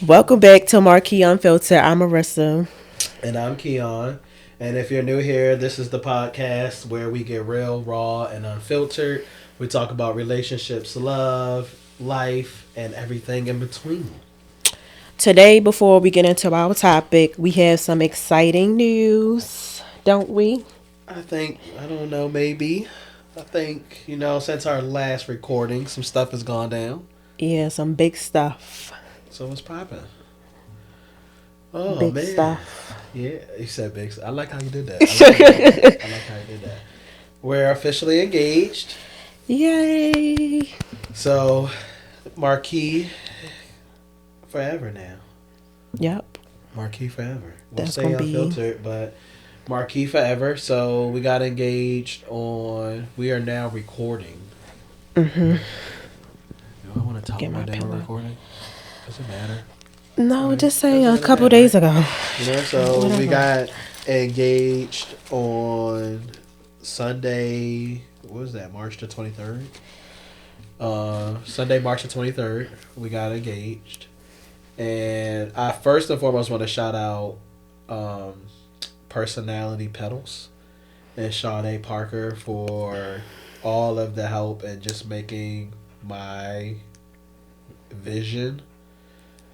Welcome back to MarKei Unfiltered. I'm Marissa. And I'm Keon. And if you're new here, this is the podcast where we get real, raw, and unfiltered. We talk about relationships, love, life, and everything in between. Today, before we get into our topic, we have some exciting news, don't we? I don't know, maybe. I think, since our last recording, some stuff has gone down. Yeah, some big stuff. So what's popping? Oh, Big man. stuff. Yeah, you said big. I like how you did that. I like how you did that. We're officially engaged. Yay. So, MarKei forever now. Yep. MarKei forever. We'll That's stay gonna be. unfiltered, but MarKei forever. So we got engaged on. We are now recording. Mm-hmm. I want to talk Get my about that we're pillow. recording. Does it matter? No, Right. just say a Doesn't couple matter. days ago. So we Whatever. got engaged on Sunday. What was that? March the 23rd. Sunday, March the 23rd. We got engaged. And I first and foremost want to shout out Personality Pedals and Shawnee Parker for all of the help and just making my vision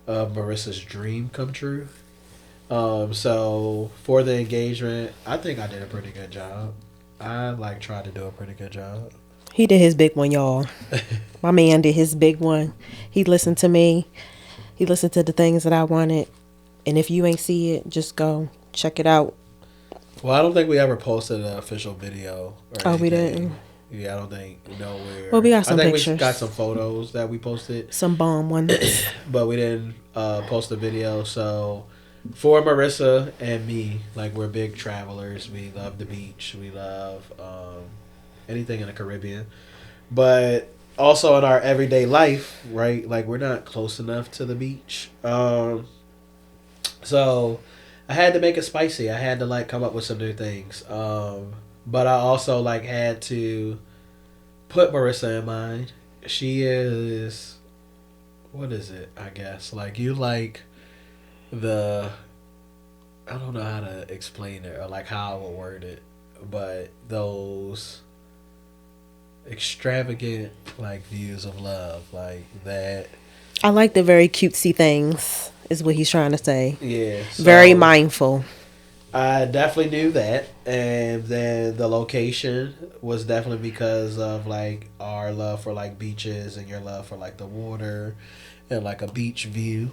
of Marissa's dream come true. So for the engagement, I think I did a pretty good job. I tried to do a pretty good job. He did his big one, y'all. My man did his big one. He listened to me. He listened to the things that I wanted. And if you ain't see it, just go check it out. Well, I don't think we ever posted an official video or Oh, anything. we didn't? Yeah, I don't think nowhere. Well, we got some I think pictures. we got some photos that we posted, Some bomb ones. but we didn't post a video. So for Marissa and me, we're big travelers. We love the beach. We love anything in the Caribbean, but also in our everyday life, right? We're not close enough to the beach. So I had to make it spicy. I had to come up with some new things. But I also had to put Marissa in mind. She is, what is it? I guess you the, I don't know how to explain it or how I would word it, but those extravagant views of love that. I like the very cutesy things, is what he's trying to say. Yeah, so Very mindful. I definitely knew that, and then the location was definitely because of our love for beaches and your love for the water and a beach view.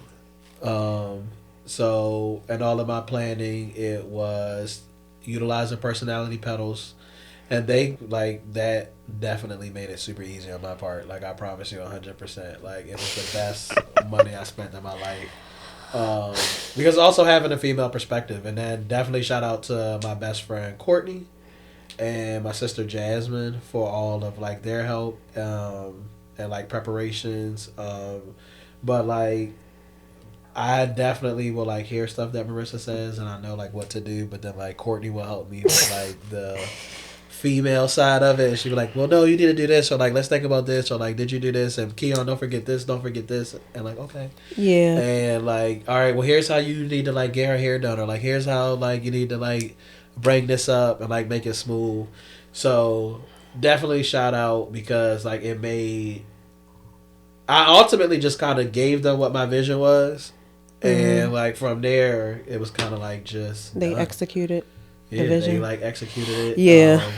So and all of my planning, it was utilizing personality pedals, and they that definitely made it super easy on my part. I promise you 100%. It was the best money I spent in my life. Because also having a female perspective, and then definitely shout out to my best friend Courtney and my sister Jasmine for all of their help and preparations. But I definitely will hear stuff that Marissa says, and I know what to do. But then Courtney will help me with the female side of it, and she'd be like, well, no, you need to do this, or let's think about this, or did you do this, and Keon, don't forget this, and okay. Yeah. And all right, well, here's how you need to get her hair done, or here's how you need to bring this up and make it smooth. So definitely shout out, because it made, I ultimately just kind of gave them what my vision was, and from there it was kind of just They done. executed Yeah, the vision. they executed it. Yeah.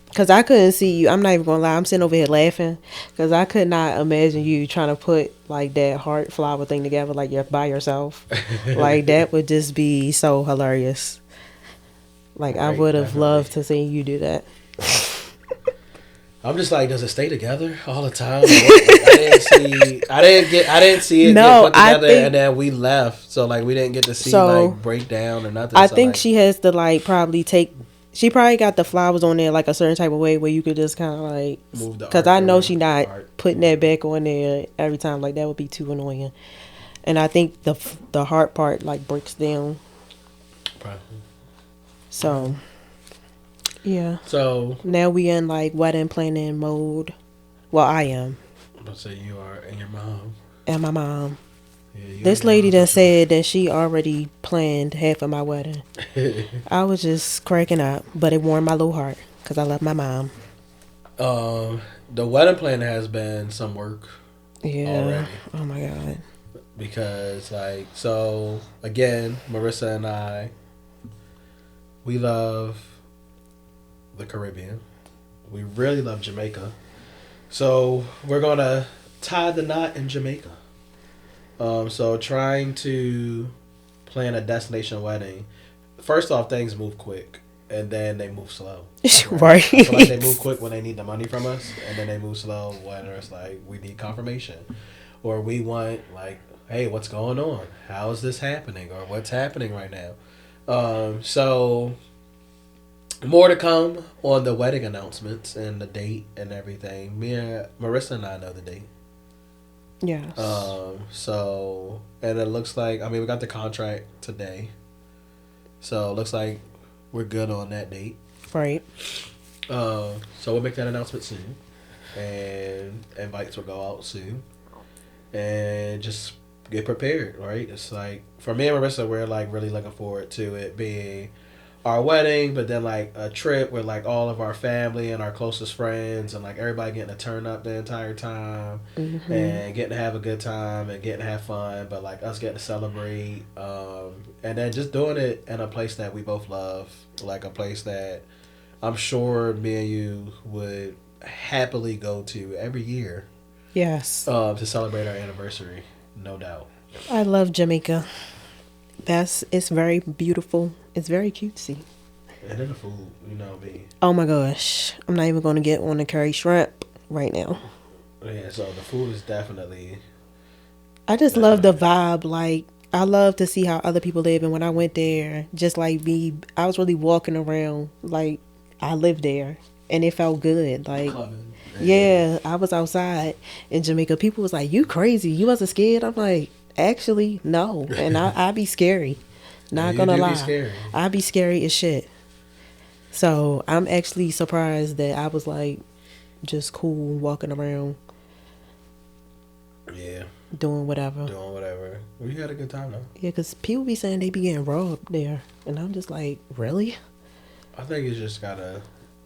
Because I couldn't see you. I'm not even going to lie. I'm sitting over here laughing. Because I could not imagine you trying to put that heart flower thing together you're by yourself. That would just be so hilarious. I Right, would have definitely. loved to see you do that. I'm just does it stay together all the time? I didn't see it No, get put I together, think- and then we left, so we didn't get to see So, breakdown or nothing. I So, think she has to probably take. She probably got the flowers on there a certain type of way where you could just kind of move the because art I know around. she not Art. putting that back on there every time. That would be too annoying. And I think the heart part breaks down. Probably. So yeah. So Now we in wedding planning mode. Well, I am, I'm gonna say you are and your mom. and my mom. Yeah, you ain't This got lady no done social said that she already planned half of my wedding. life. I was just cracking up, but it warmed my little heart because I love my mom. The wedding plan has been some work Yeah. already Oh my God. because, like, so again, Marissa and I, we love the Caribbean. We really love Jamaica. So we're gonna tie the knot in Jamaica. So trying to plan a destination wedding. First off, things move quick, and then they move slow. Right? Right. I feel like they move quick when they need the money from us, and then they move slow when it's like we need confirmation, or we want like, hey, what's going on? How is this happening, or what's happening right now? So more to come on the wedding announcements and the date and everything. Me and Marissa and I know the date. Yes. So and it looks like we got the contract today, so it looks like we're good on that date. Right. So we'll make that announcement soon, and invites will go out soon, and just get prepared. Right, it's like for me and Marissa, we're like really looking forward to it being our wedding, but then like a trip with like all of our family and our closest friends and like everybody getting to turn up the entire time and getting to have a good time and getting to have fun, but like us getting to celebrate, and then just doing it in a place that we both love, like a place that I'm sure me and you would happily go to every year, Yes. to celebrate our anniversary, no doubt. I love Jamaica. It's very beautiful. It's very cutesy. And then the food, you know me. Oh my gosh. I'm not even going to get on the curry shrimp right now. Yeah, so the food is definitely. I just love the vibe. Like, I love to see how other people live. And when I went there, just like me, I was really walking around like I lived there. And it felt good. Like, Clubbing. yeah, I was outside in Jamaica. People was like, you crazy. You wasn't scared? I'm like, actually, no. And I be scary. Not you gonna do lie. be scary. I be scary as shit. So I'm actually surprised that I was like just cool walking around Yeah, doing whatever. doing whatever. We had a good time though. Yeah, because people be saying they be getting robbed there. And I'm just like, really? I think it's just gotta.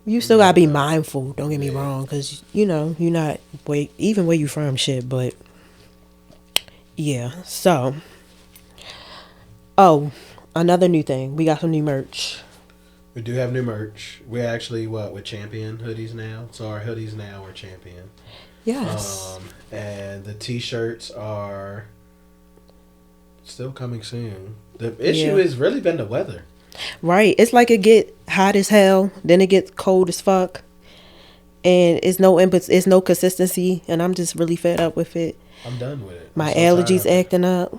You still gotta be mindful, don't get me wrong. Because, you know, you're not, even where you from shit, but yeah. So, oh, another new thing. We got some new merch. We do have new merch. We're actually with Champion hoodies now. So our hoodies now are Champion. Yes. And the t-shirts are still coming soon. The issue has really been the weather. Right. It's like it get hot as hell, then it gets cold as fuck. And it's no consistency, and I'm just really fed up with it. I'm done with it. My allergies acting up.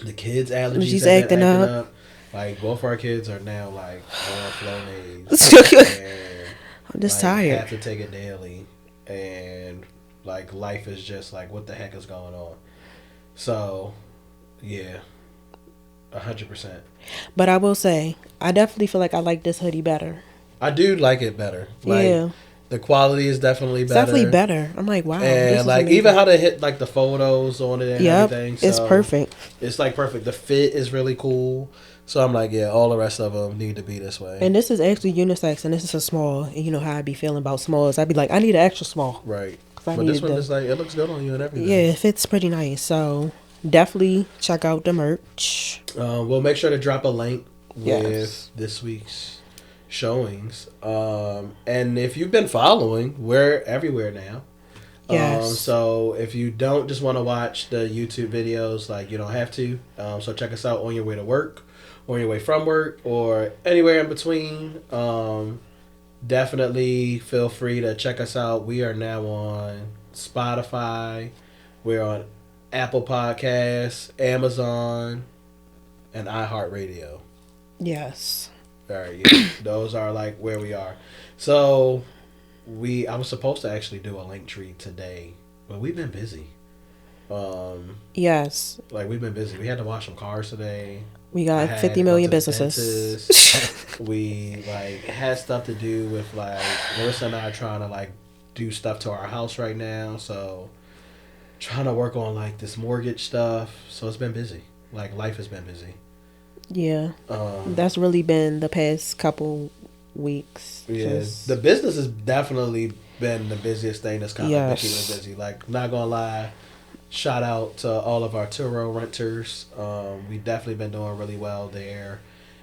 The kids' allergies have been acting up. Like both our kids are now like on Flonase. And I'm just like, tired. have to take it daily, and like life is just like, what the heck is going on? So, yeah, 100%. But I will say, I definitely feel like I like this hoodie better. I do like it better. Like, yeah. The quality is definitely better. It's definitely better. I'm like, wow. And like even how they hit like the photos on it and everything. So it's perfect. It's like perfect. The fit is really cool. So I'm like, yeah, all the rest of them need to be this way. And this is actually unisex, and this is a small. And you know how I be feeling about smalls. I'd be like, I need an extra small. Right. But this one is like, it looks good on you and everything. Yeah, it fits pretty nice. So definitely check out the merch. We'll make sure to drop a link with this week's showings. And if you've been following, we're everywhere now. Yes. So if you don't just want to watch the YouTube videos, like you don't have to. So check us out on your way to work, on your way from work, or anywhere in between. Definitely feel free to check us out. We are now on Spotify. We're on Apple Podcasts, Amazon, and iHeartRadio. Yes. All right, yeah. Those are like where we are. So I was supposed to actually do a link tree today, but we've been busy. Yes. Like we've been busy. We had to wash some cars today. We got 50 million businesses. We like had stuff to do with like Marissa and I trying to like do stuff to our house right now. So trying to work on like this mortgage stuff. So it's been busy. Like life has been busy. Yeah, Um, that's really been the past couple weeks. yeah, the Just business has definitely been the busiest thing that's kind of been keeping us yes, busy. Like, not gonna lie, shout out to all of our Turo renters. We definitely been doing really well there,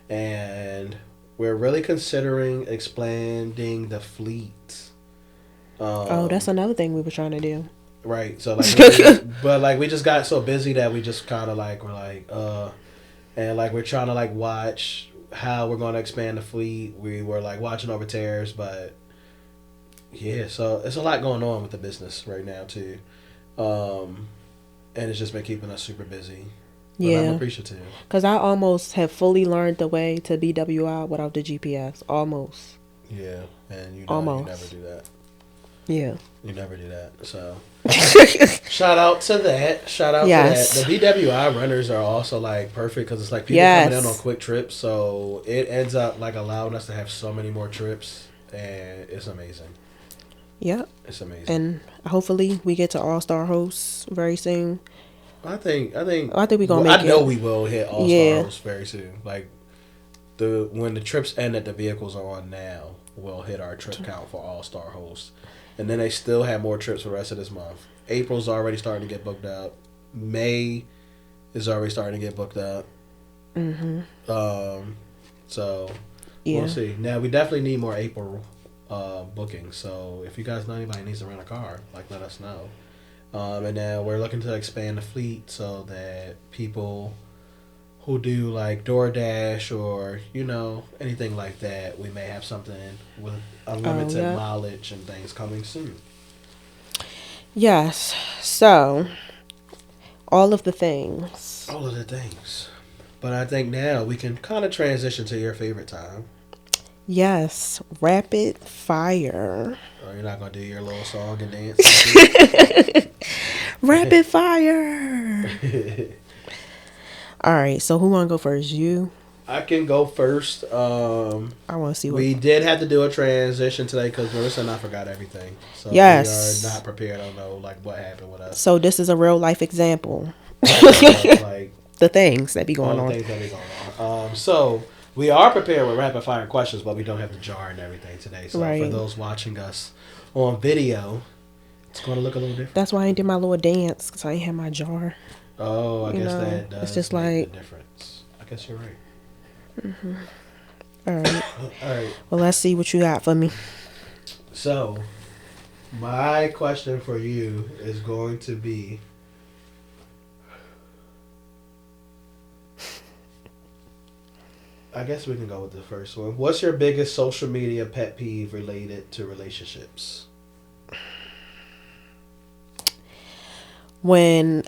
and we're really considering expanding the fleet. oh, that's Um, another thing we were trying to do. right. So like we just got so busy that we just kind of like we're like and like we're trying to like watch how we're going to expand the fleet. We were like watching over tariffs, but yeah, so it's a lot going on with the business right now too, um, and it's just been keeping us super busy. But I'm Yeah, appreciative. because I almost have fully learned the way to BWI without the GPS. Almost, Yeah, and you never almost. do that. Yeah. You never do that. So shout out to that. Shout out to that. The Yes. BWI runners are also like perfect because it's like people coming in on Yes. quick trips, so it ends up like allowing us to have so many more trips, and it's amazing. Yep. It's amazing. And hopefully we get to All Star hosts very soon. I think we're gonna Well, I make know it. we will hit All Star Yeah. hosts very soon. Like the when the trips end that the vehicles are on now, we'll hit our trip count for All Star hosts, and then they still have more trips for the rest of this month. April's already starting to get booked up. May is already starting to get booked up. Mhm. Um, so we'll Yeah. see. Now we definitely need more April bookings. So if you guys know anybody needs to rent a car, like let us know. And then we're looking to expand the fleet so that people who do like DoorDash or anything like that, we may have something with Oh unlimited yeah. mileage and things coming soon. Yes. So all of the things. All of the things. But I think now we can kind of transition to your favorite time. Yes. Rapid fire. Or you're not gonna do your little song and dance and Rapid fire. shit. All right. So who wanna go first? You. I can go first. I want to see what. We did have to do a transition today because Marissa and I forgot everything, so we are Yes. not prepared. I don't know like what happened with us. So this is a real life example. Like The things that be all going the on. things that be going on. So we are prepared with rapid fire questions, but we don't have the jar and everything today. So for Right. those watching us on video, it's going to look a little different. That's why I ain't did my little dance because I ain't had my jar. Oh, I You guess know, that does it's just make like, the difference. I guess you're right. all right. All right. Well, let's see what you got for me. So my question for you is going to be. I guess we can go with the first one. What's your biggest social media pet peeve related to relationships? When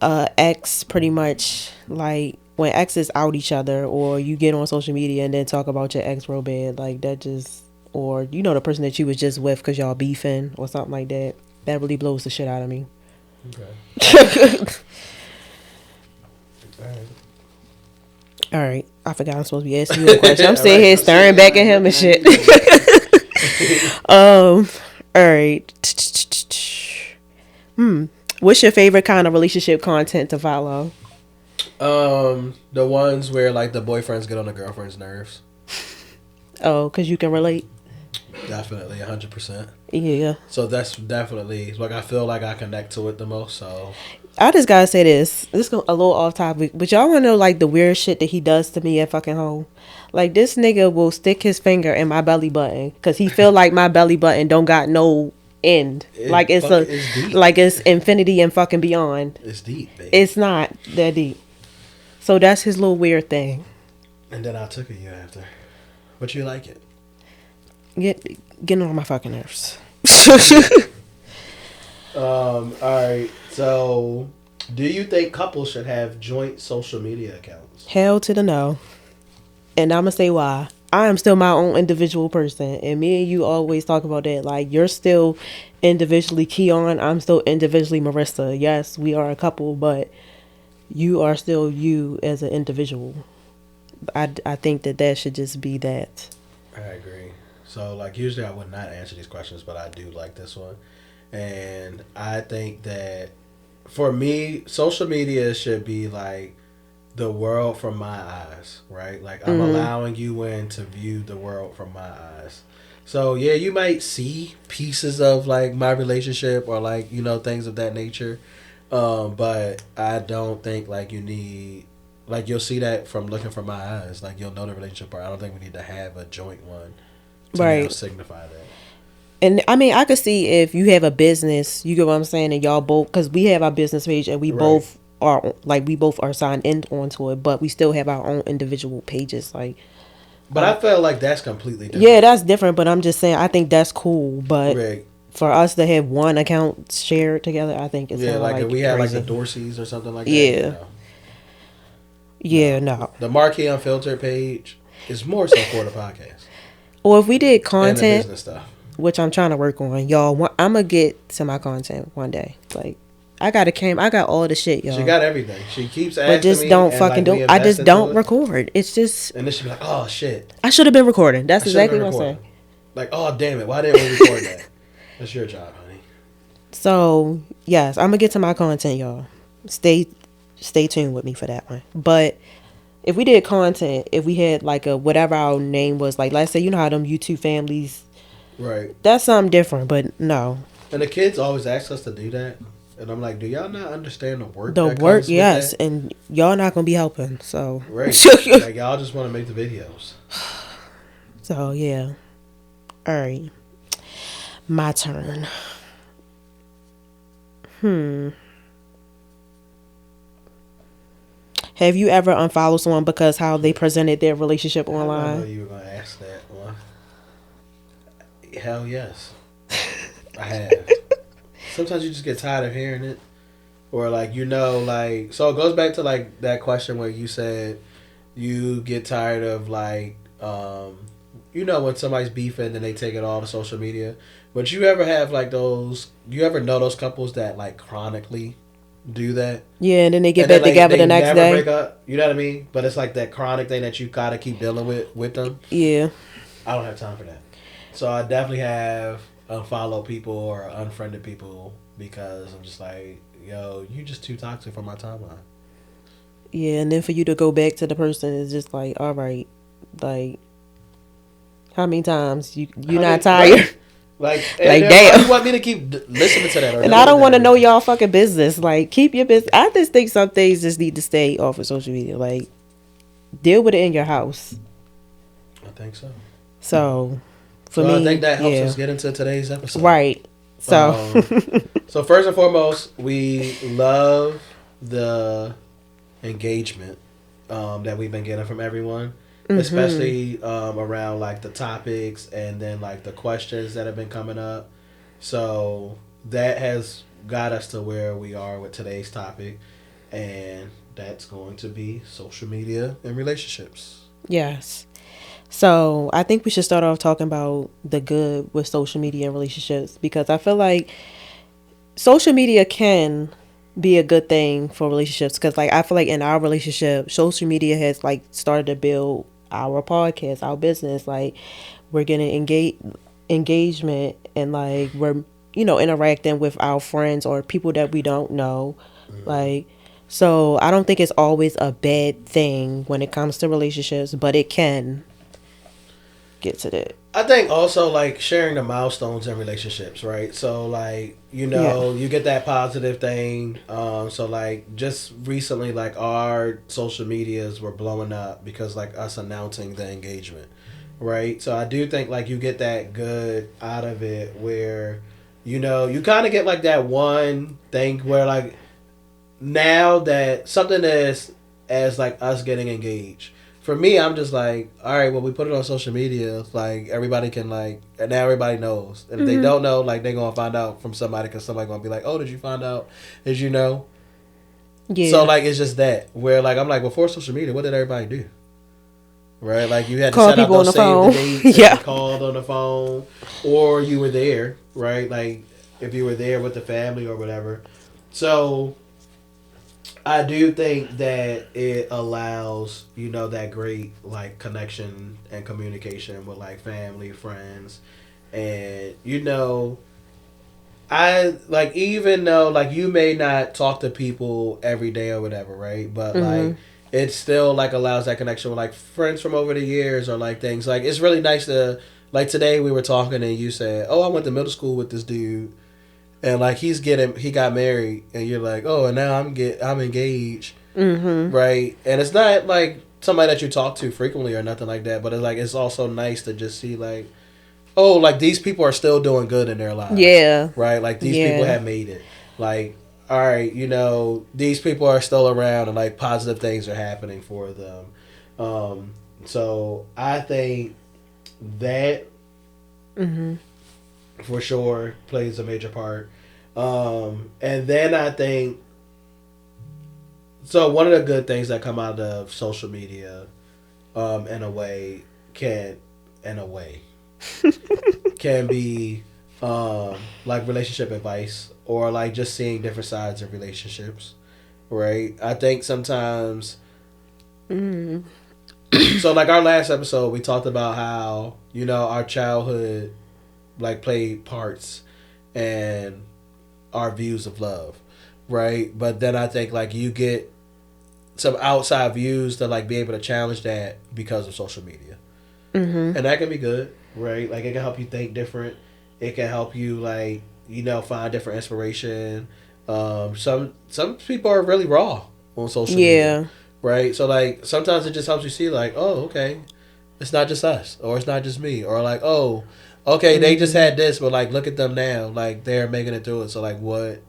ex pretty much like when exes out each other, or you get on social media and then talk about your ex real bad, like that just, or the person that you was just with because y'all beefing or something like that. That really blows the shit out of me. Okay. All right. All right, I forgot I'm supposed to be asking you a question. I'm All sitting right. here staring back at him and shit. All right. What's your favorite kind of relationship content to follow? The ones where like the boyfriends get on the girlfriend's nerves. Oh, because you can relate. Definitely, 100%. Yeah. So that's definitely like I feel like I connect to it the most. So I just gotta say this. This is a little off topic, but y'all wanna know like the weird shit that he does to me at fucking home. Like this nigga will stick his finger in my belly button because he feel like my belly button don't got no end. Like it's deep. like it's infinity and fucking beyond. It's deep, baby. It's not that deep. So that's his little weird thing. And then I took it you after, but you like it. Getting on my fucking nerves. All right. So, do you think couples should have joint social media accounts? Hell to the no. And I'm gonna say why. I am still my own individual person, and me and you always talk about that. Like you're still individually Keon, I'm still individually Marissa. Yes, we are a couple, but you are still you as an individual. I think that should just be that. I agree. So, like, usually I would not answer these questions, but I do like this one. And I think that for me, social media should be like the world from my eyes, right? Like I'm Mm-hmm. allowing you in to view the world from my eyes. So yeah, you might see pieces of like my relationship or like things of that nature, but I don't think like you need like you'll see that from looking from my eyes. Like you'll know the relationship part. I don't think we need to have a joint one to now Right. signify that. And I mean, I could see if you have a business, you get what I'm saying, and y'all both, because we have our business page and we Right. both are like we both are signed in onto it, but we still have our own individual pages. Like, But I feel like that's completely yeah, different. that's different. But I'm just saying, I think that's cool. But Right. for us to have one account shared together, I think it's Yeah, kind of like if we like had like the crazy. Dorseys or something like that, Yeah, no. yeah, no. The MarKei Unfiltered page is more so for the podcast Or if we did and the content, business stuff. which I'm trying to work on, y'all. I'm gonna get to my content one day. Like, I got a cam, I got all the shit, She y'all. got everything. She keeps But asking just me, don't and fucking like do. we I invest just into don't it, record. It's just and then she be like, "Oh shit, I should have been recording. That's I should have exactly been what I'm saying. recording." Like, "Oh damn it, why didn't we record that?" That's your job, honey. So yes, I'm gonna get to my content, y'all. Stay stay tuned with me for that one. But if we did content, if we had like a whatever our name was, like let's say you know how them YouTube families, Right. that's something different. But no, And the kids always ask us to do that, and I'm like, "Do y'all not understand the work the that work, comes with yes, that?" and y'all not gonna be helping. So Right. Like y'all just want to make the videos. so yeah. All right, my turn. Hmm. Have you ever unfollowed someone because how they presented their relationship How did I know online? you were gonna ask that one? Hell yes, I have. Sometimes you just get tired of hearing it, or like like so it goes back to like that question where you said you get tired of like when somebody's beefing and they take it all to social media. But you ever have like those? You ever know those couples that like chronically do that? Yeah, and then they get And then back like together they the next never day. break up. You know what I mean? But it's like that chronic thing that you gotta keep dealing with them. Yeah. I don't have time for that. So I definitely have unfollowed people or unfriended people because I'm just like, yo, you just too toxic for my timeline. Yeah, and then for you to go back to the person is just like, all right, like how many times you How not many tired? right? Like, and Like then why you damn. want me to keep listening to that or And I knowing don't that want to know everything? y'all fucking business. Like keep your business. I just think some things just need to stay off of social media. Like deal with it in your house. I think so. So for So I think me, that helps us yeah, get into today's episode. right. So Um, so first and foremost, we love the engagement that we've been getting from everyone, mhm. especially around like the topics and then like the questions that have been coming up. So that has got us to where we are with today's topic, and that's going to be social media and relationships. Yes. So I think we should start off talking about the good with social media and relationships because I feel like social media can be a good thing for relationships because like I feel like in our relationship social media has like started to build our podcast, our business. Like we're getting engagement and like we're interacting with our friends or people that we don't know. Mm-hmm. Like so I don't think it's always a bad thing when it comes to relationships, but it can get to that. I think also like sharing the milestones in relationships, right? So like Yeah. you get that positive thing. So like just recently, like our social medias were blowing up because like us announcing the engagement, right? So I do think like you get that good out of it where you kind of get like that one thing where like now that something as like us getting engaged. For me, I'm just like, all right, well, we put it on social media, like everybody can like, and now everybody knows. And if they Hmm. don't know, like they're gonna find out from somebody because somebody gonna be like, oh, did you find out? Did you know? So Yeah. like, it's just that where like I'm like, before social media, what did everybody do? Right, like you had to Call set out people on those the save the phone. dates and Yeah. you called on the phone, or you were there, right? Like if you were there with the family or whatever. So I do think that it allows, that great like connection and communication with like family, friends, and I like, even though like you may not talk to people every day or whatever, right? But Mm-hmm. like it still like allows that connection with like friends from over the years or like things. Like it's really nice to like today we were talking and you said, "Oh, I went to middle school with this dude." And like he got married and you're like, "Oh, and now I'm engaged." Mm-hmm. Right? And it's not like somebody that you talk to frequently or nothing like that, but it's like it's also nice to just see like, oh, like these people are still doing good in their lives, Yeah. right? Like these people Yeah. have made it. Like, all right, these people are still around and like positive things are happening for them. So I think that Mm-hmm. for sure plays a major part. And then I think so. One of the good things that come out of social media, in a way, can in a way can be like relationship advice or like just seeing different sides of relationships, right? I think sometimes. Mm-hmm. So like our last episode, we talked about how our childhood like played parts and our views of love, right? But then I think like you get some outside views to like be able to challenge that because of social media, Mm-hmm. and that can be good, right? Like it can help you think different. It can help you like find different inspiration. Some people are really raw on social media, Yeah. right? So like sometimes it just helps you see like, oh, okay, it's not just us, or it's not just me, or like, oh, okay, they just Mm-hmm. had this, but like look at them now, like they're making it through it. So like, what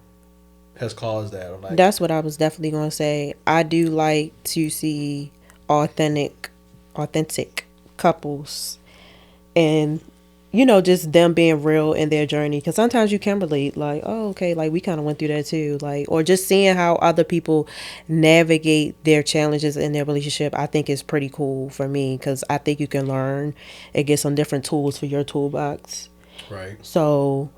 has caused that? Or like, That's what I was definitely gonna say. I do like to see authentic, authentic couples, and just them being real in their journey. Because sometimes you can relate, like, oh, okay, like we kind of went through that too, like, or just seeing how other people navigate their challenges in their relationship. I think is pretty cool for me because I think you can learn and get some different tools for your toolbox. right? So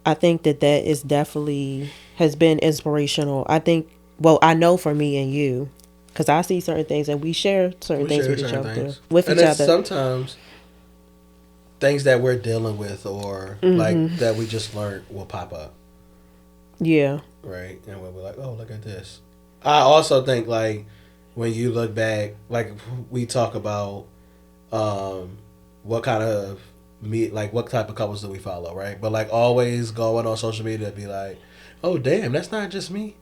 I think that is definitely has been inspirational. I think, well, I know for me and you, because I see certain things and we share certain We things share with each certain other. things, With and each it's other. sometimes things that we're dealing with or like Mm-hmm. that we just learned will pop up, Yeah. right? And we'll be like, oh, look at this. I also think like when you look back, like we talk about um, what kind of like what type of couples do we follow, right? But like always going on social media to be like, oh damn, that's not just me.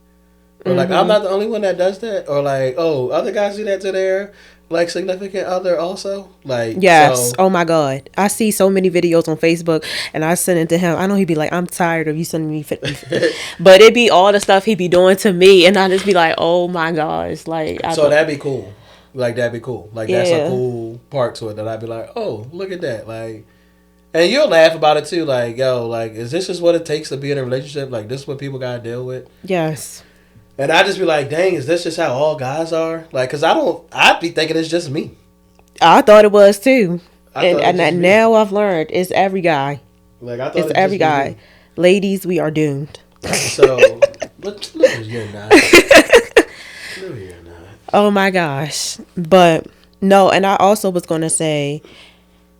Or like I'm Mm-hmm. not the only one that does that. Or like, oh, other guys do that to their like significant other also. Like Yes. so Oh my God. I see so many videos on Facebook and I send it to him. I know he'd be like, I'm tired of you sending me 50. But it be all the stuff he be doing to me. And I just be like, oh my gosh. Like, I so thought, that'd be cool. Like that'd be cool. Like that's a yeah. cool part to it that I'd be like, oh, look at that. Like and you'll laugh about it too. Like, yo, like, is this just what it takes to be in a relationship? Like, this is what people gotta deal with? Yes. And I just be like, dang, is this just how all guys are? Like, cause I'd be thinking it's just me. I thought it was too. I And, thought it was just and me. now I've learned it's every guy. Like, I thought It's it'd every just be guy. me. Ladies, we are doomed. So, no, you're not. No, you're not. Oh my gosh. But no, and I also was going to say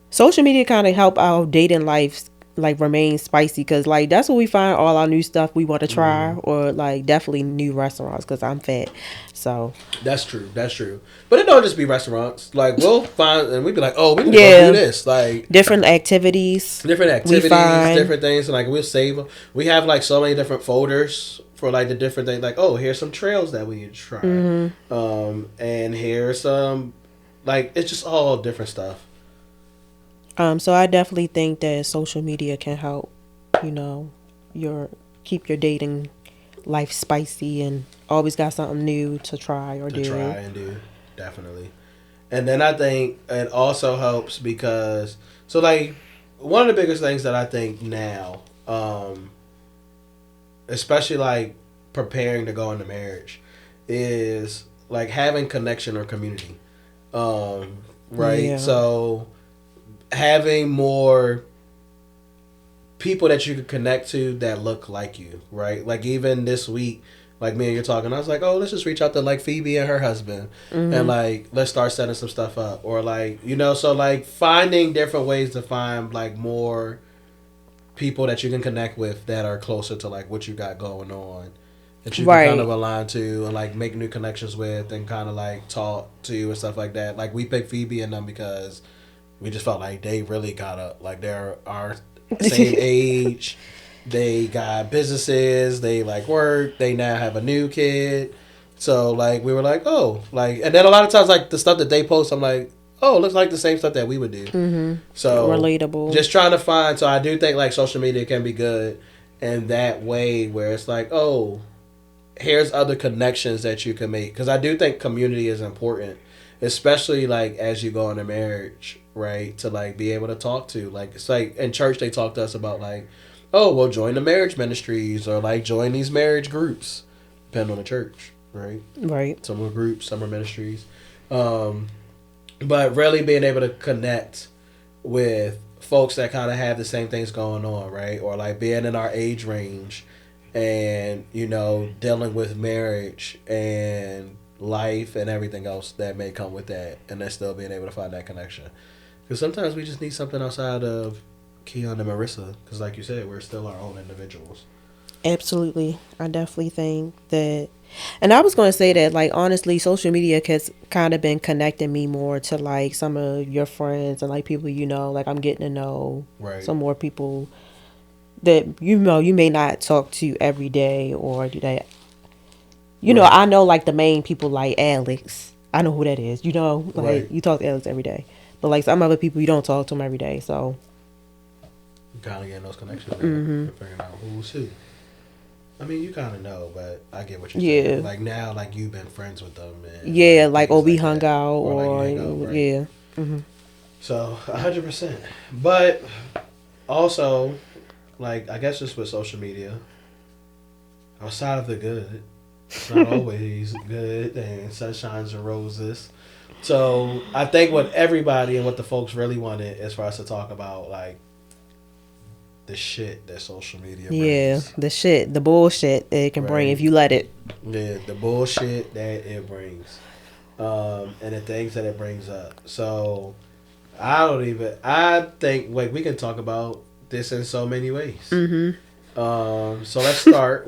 social media kind of help our dating life like remain spicy because like that's where we find all our new stuff we want to try or like definitely new restaurants because I'm fat. So That's true. That's true. But it don't just be restaurants. Like, we'll find, and we'd be like, oh, we need to go do yeah, this. Like, different activities different we activities, find. different things. And like, we'll save them. We have like so many different folders for like the different things. Like, oh, here's some trails that we need to try. And here's some, like, it's just all different stuff. So I definitely think that social media can help, you know, your keep your dating life spicy and always got something new to try or To try do. and do, definitely. And then I think it also helps because, so like, one of the biggest things that I think now, especially like preparing to go into marriage, is like having connection or community. Right? Yeah. So having more people that you could connect to that look like you, right? Like even this week, like me and you're talking, I was like, oh, let's just reach out to like Phoebe and her husband, and like let's start setting some stuff up, or like so like finding different ways to find like more people that you can connect with that are closer to like what you got going on, that you can kind Right. of align to and like make new connections with and kind of like talk to and stuff like that. Like we picked Phoebe and them because we just felt like they really got up. Like they're our same age. They got businesses. They like work. They now have a new kid. So like we were like, oh, like, and then a lot of times like the stuff that they post, I'm like, oh, it looks like the same stuff that we would do. So Relatable. just trying to find. So I do think like social media can be good in that way where it's like, oh, here's other connections that you can make, because I do think community is important, especially like as you go into marriage, right? To like be able to talk to, like, it's like in church they talk to us about like, oh well, join the marriage ministries or like join these marriage groups, depending on the church, right? Right. Some are groups, some are ministries, um, but really being able to connect with folks that kind of have the same things going on, right? Or like being in our age range and, you know, dealing with marriage and life and everything else that may come with that, and then still being able to find that connection. Because sometimes we just need something outside of Keon and Marissa, because like you said, we're still our own individuals. Absolutely. I definitely think that. And I was going to say that, like, honestly, social media has kind of been connecting me more to, like, some of your friends and, like, people you know. Like, I'm getting to know Right. some more people that, you know, you may not talk to every day or do that. You know, Right. I know, like, the main people, like Alex. I know who that is. You know, Right. like, you talk to Alex every day. But, like, some other people, you don't talk to them every day. So, Kind of getting those connections there and figuring out who's who. I mean, you kind of know, but I get what you're yeah. saying. Like now, like you've been friends with them, and Yeah, like, or things we like hung that. out Or like or, you hang out, right? yeah. So 100%. But also, like I guess just with social media, outside of the good, it's not always good and sunshines and roses. So I think what everybody and what the folks really wanted is for us to talk about like the shit that social media Yeah, brings. the shit, the bullshit that it can bring if Right. you let it. Yeah, the bullshit that it brings. And the things that it brings up. So I think like we can talk about this in so many ways. So let's start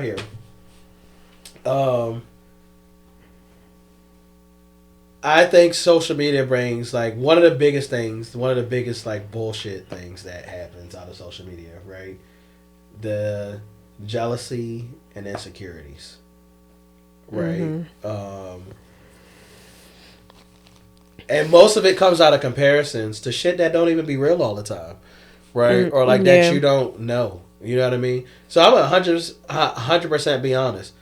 here. Um, I think social media brings like one of the biggest things, one of the biggest like bullshit things that happens out of social media, right? The jealousy and insecurities, right? And most of it comes out of comparisons to shit that don't even be real all the time, right? Or like that Yeah. you don't know. You know what I mean? So I'm 100% be honest.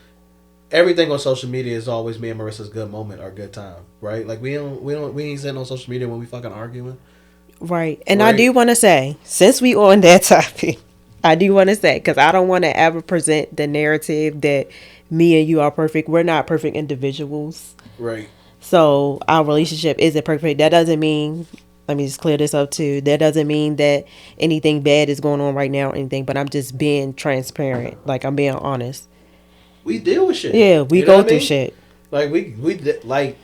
Everything on social media is always me and Marissa's good moment or good time, right? Like we ain't sitting on social media when we fucking arguing, Right. And I do right? want to say, since we on that topic, I do want to say, because I don't want to ever present the narrative that me and you are perfect. We're not perfect individuals. Right. So our relationship isn't perfect. That doesn't mean, let me just clear this up too. That doesn't mean that anything bad is going on right now or anything, but I'm just being transparent. Like, I'm being honest. We deal with shit. Yeah, we You know go what I through mean? shit. Like like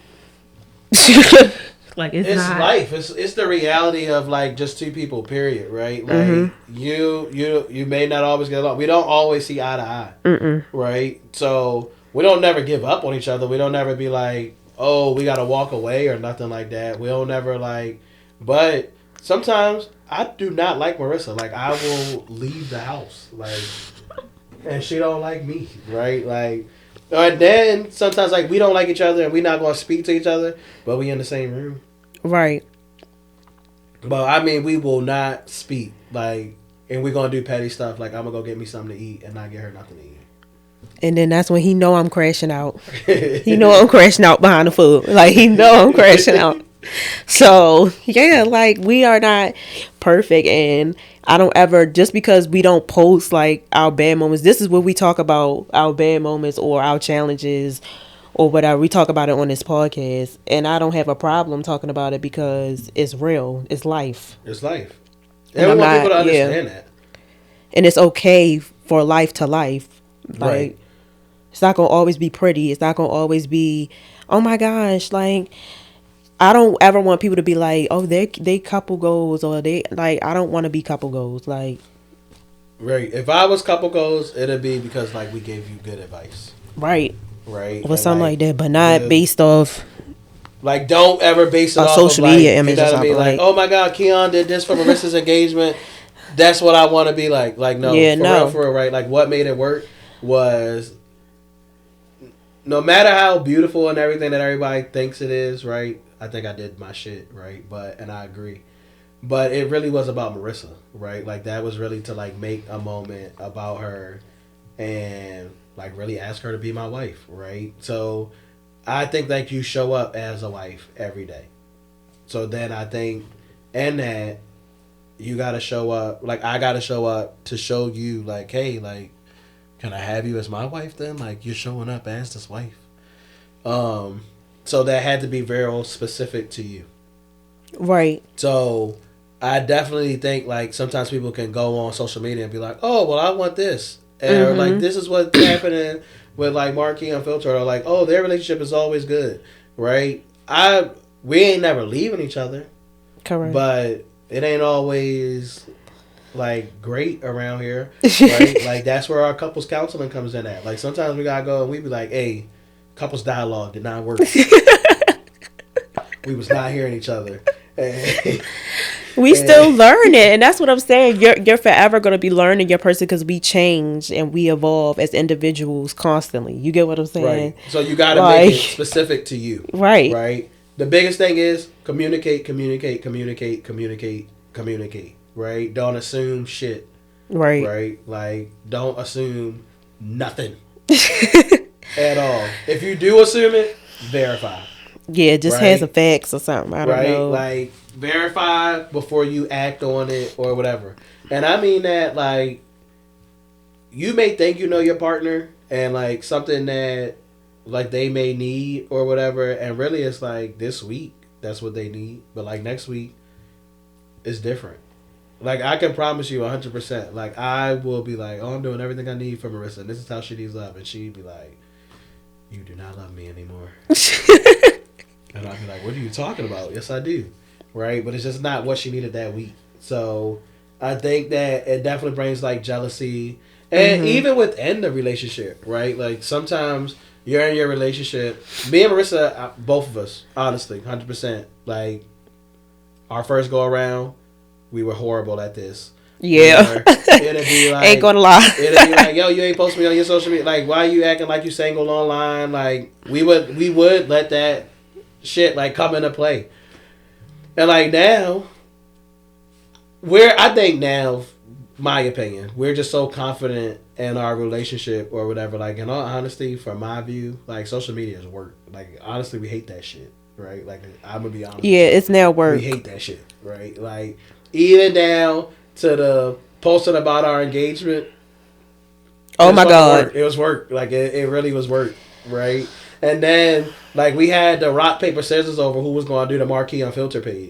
Like, it's not. life. It's the reality of like just two people. Period. Right. Like you may not always get along. We don't always see eye to eye. Right. So we don't never give up on each other. We don't never be like, oh, we gotta walk away or nothing like that. We don't never like. But sometimes I do not like Marissa. Like I will leave the house. Like. And she don't like me, right? Like, and then sometimes like we don't like each other and we not gonna speak to each other, but we in the same room. Right. But I mean, we will not speak, like, and we're gonna do petty stuff. Like I'm gonna go get me something to eat and not get her nothing to eat. And then that's when he know I'm crashing out. He know I'm crashing out behind the food. Like, he know I'm crashing out. So, yeah, like, we are not perfect. And I don't ever, just because we don't post, like, our bad moments, this is what we talk about, our bad moments or our challenges or whatever. We talk about it on this podcast. And I don't have a problem talking about it because it's real. It's life. It's life. And And we I'm want people to not, yeah. understand that. And it's okay for life to life. Like, Right. it's not going to always be pretty. It's not going to always be, oh my gosh, like, I don't ever want people to be like, oh, they couple goals, or they like. I don't want to be couple goals. Like, Right. If I was couple goals, it'd be because like we gave you good advice. right, Right. or And something like like that, but not the based off like don't ever base it a off of social media like you image or know what I mean? something. Like, Like, oh my God, Keon did this for Marissa's engagement. That's what I want to be like. Like, no, yeah, no, for real, right? Like what made it work was no matter how beautiful and everything that everybody thinks it is, right? I think I did my shit, right? But and I agree. But it really was about Marissa, right? Like that was really to like make a moment about her and like really ask her to be my wife, right? So I think like you show up as a wife every day. So then I think and that you gotta show up like I gotta show up to show you like, hey, like can I have you as my wife then? Like you're showing up as this wife. Um so that had to be very specific to you. right. So I definitely think like sometimes people can go on social media and be like, oh well I want this. Or like Mm-hmm. this is what's happening with like MarKei Unfiltered or like, oh their relationship is always good. Right? We ain't never leaving each other. Correct. But it ain't always like great around here. Right? Like that's where our couples counseling comes in at. Like sometimes we gotta go and we be like, hey, couples dialogue did not work. We was not hearing each other. And, We still learn it, and that's what I'm saying. You're forever gonna be learning your person because we change and we evolve as individuals constantly. You get what I'm saying? right. So you got to make Like, it specific to you. right, Right. The biggest thing is communicate, communicate, communicate, communicate, communicate. Right. Don't assume shit. right. Right. Like don't assume nothing at all. If you do assume it, verify. Yeah, just has Right. some facts or something. I don't Right. know. Like verify before you act on it or whatever. And I mean that like you may think you know your partner and like something that like they may need or whatever and really it's like this week that's what they need but like next week is different. Like I can promise you 100%, like I will be like, oh I'm doing everything I need for Marissa and this is how she needs love and she'd be like, you do not love me anymore. And I'd be like, what are you talking about? Yes I do. Right. But it's just not what she needed that week. So I think that it definitely brings like jealousy and Mm-hmm. even within the relationship, right? Like sometimes you're in your relationship. Me and Marissa, both of us, honestly, 100%. Like our first go around, we were horrible at this. Yeah, Where it'd be ain't like, gonna lie. it'd be like, yo, you ain't posting me on your social media. Like, why are you acting like you single online? Like, we would let that shit like come into play. And like now, I think now, my opinion, we're just so confident in our relationship or whatever. Like in all honesty, from my view, like social media is work. Like honestly, we hate that shit, right? Like I'm gonna be honest with Yeah, you, it's now we work. hate that shit, right? Like even down to the posting about our engagement. It Oh was my fucking work. god. It was work. Like it really was work, right? And then like we had the rock paper scissors over who was going to do the MarKei Unfiltered page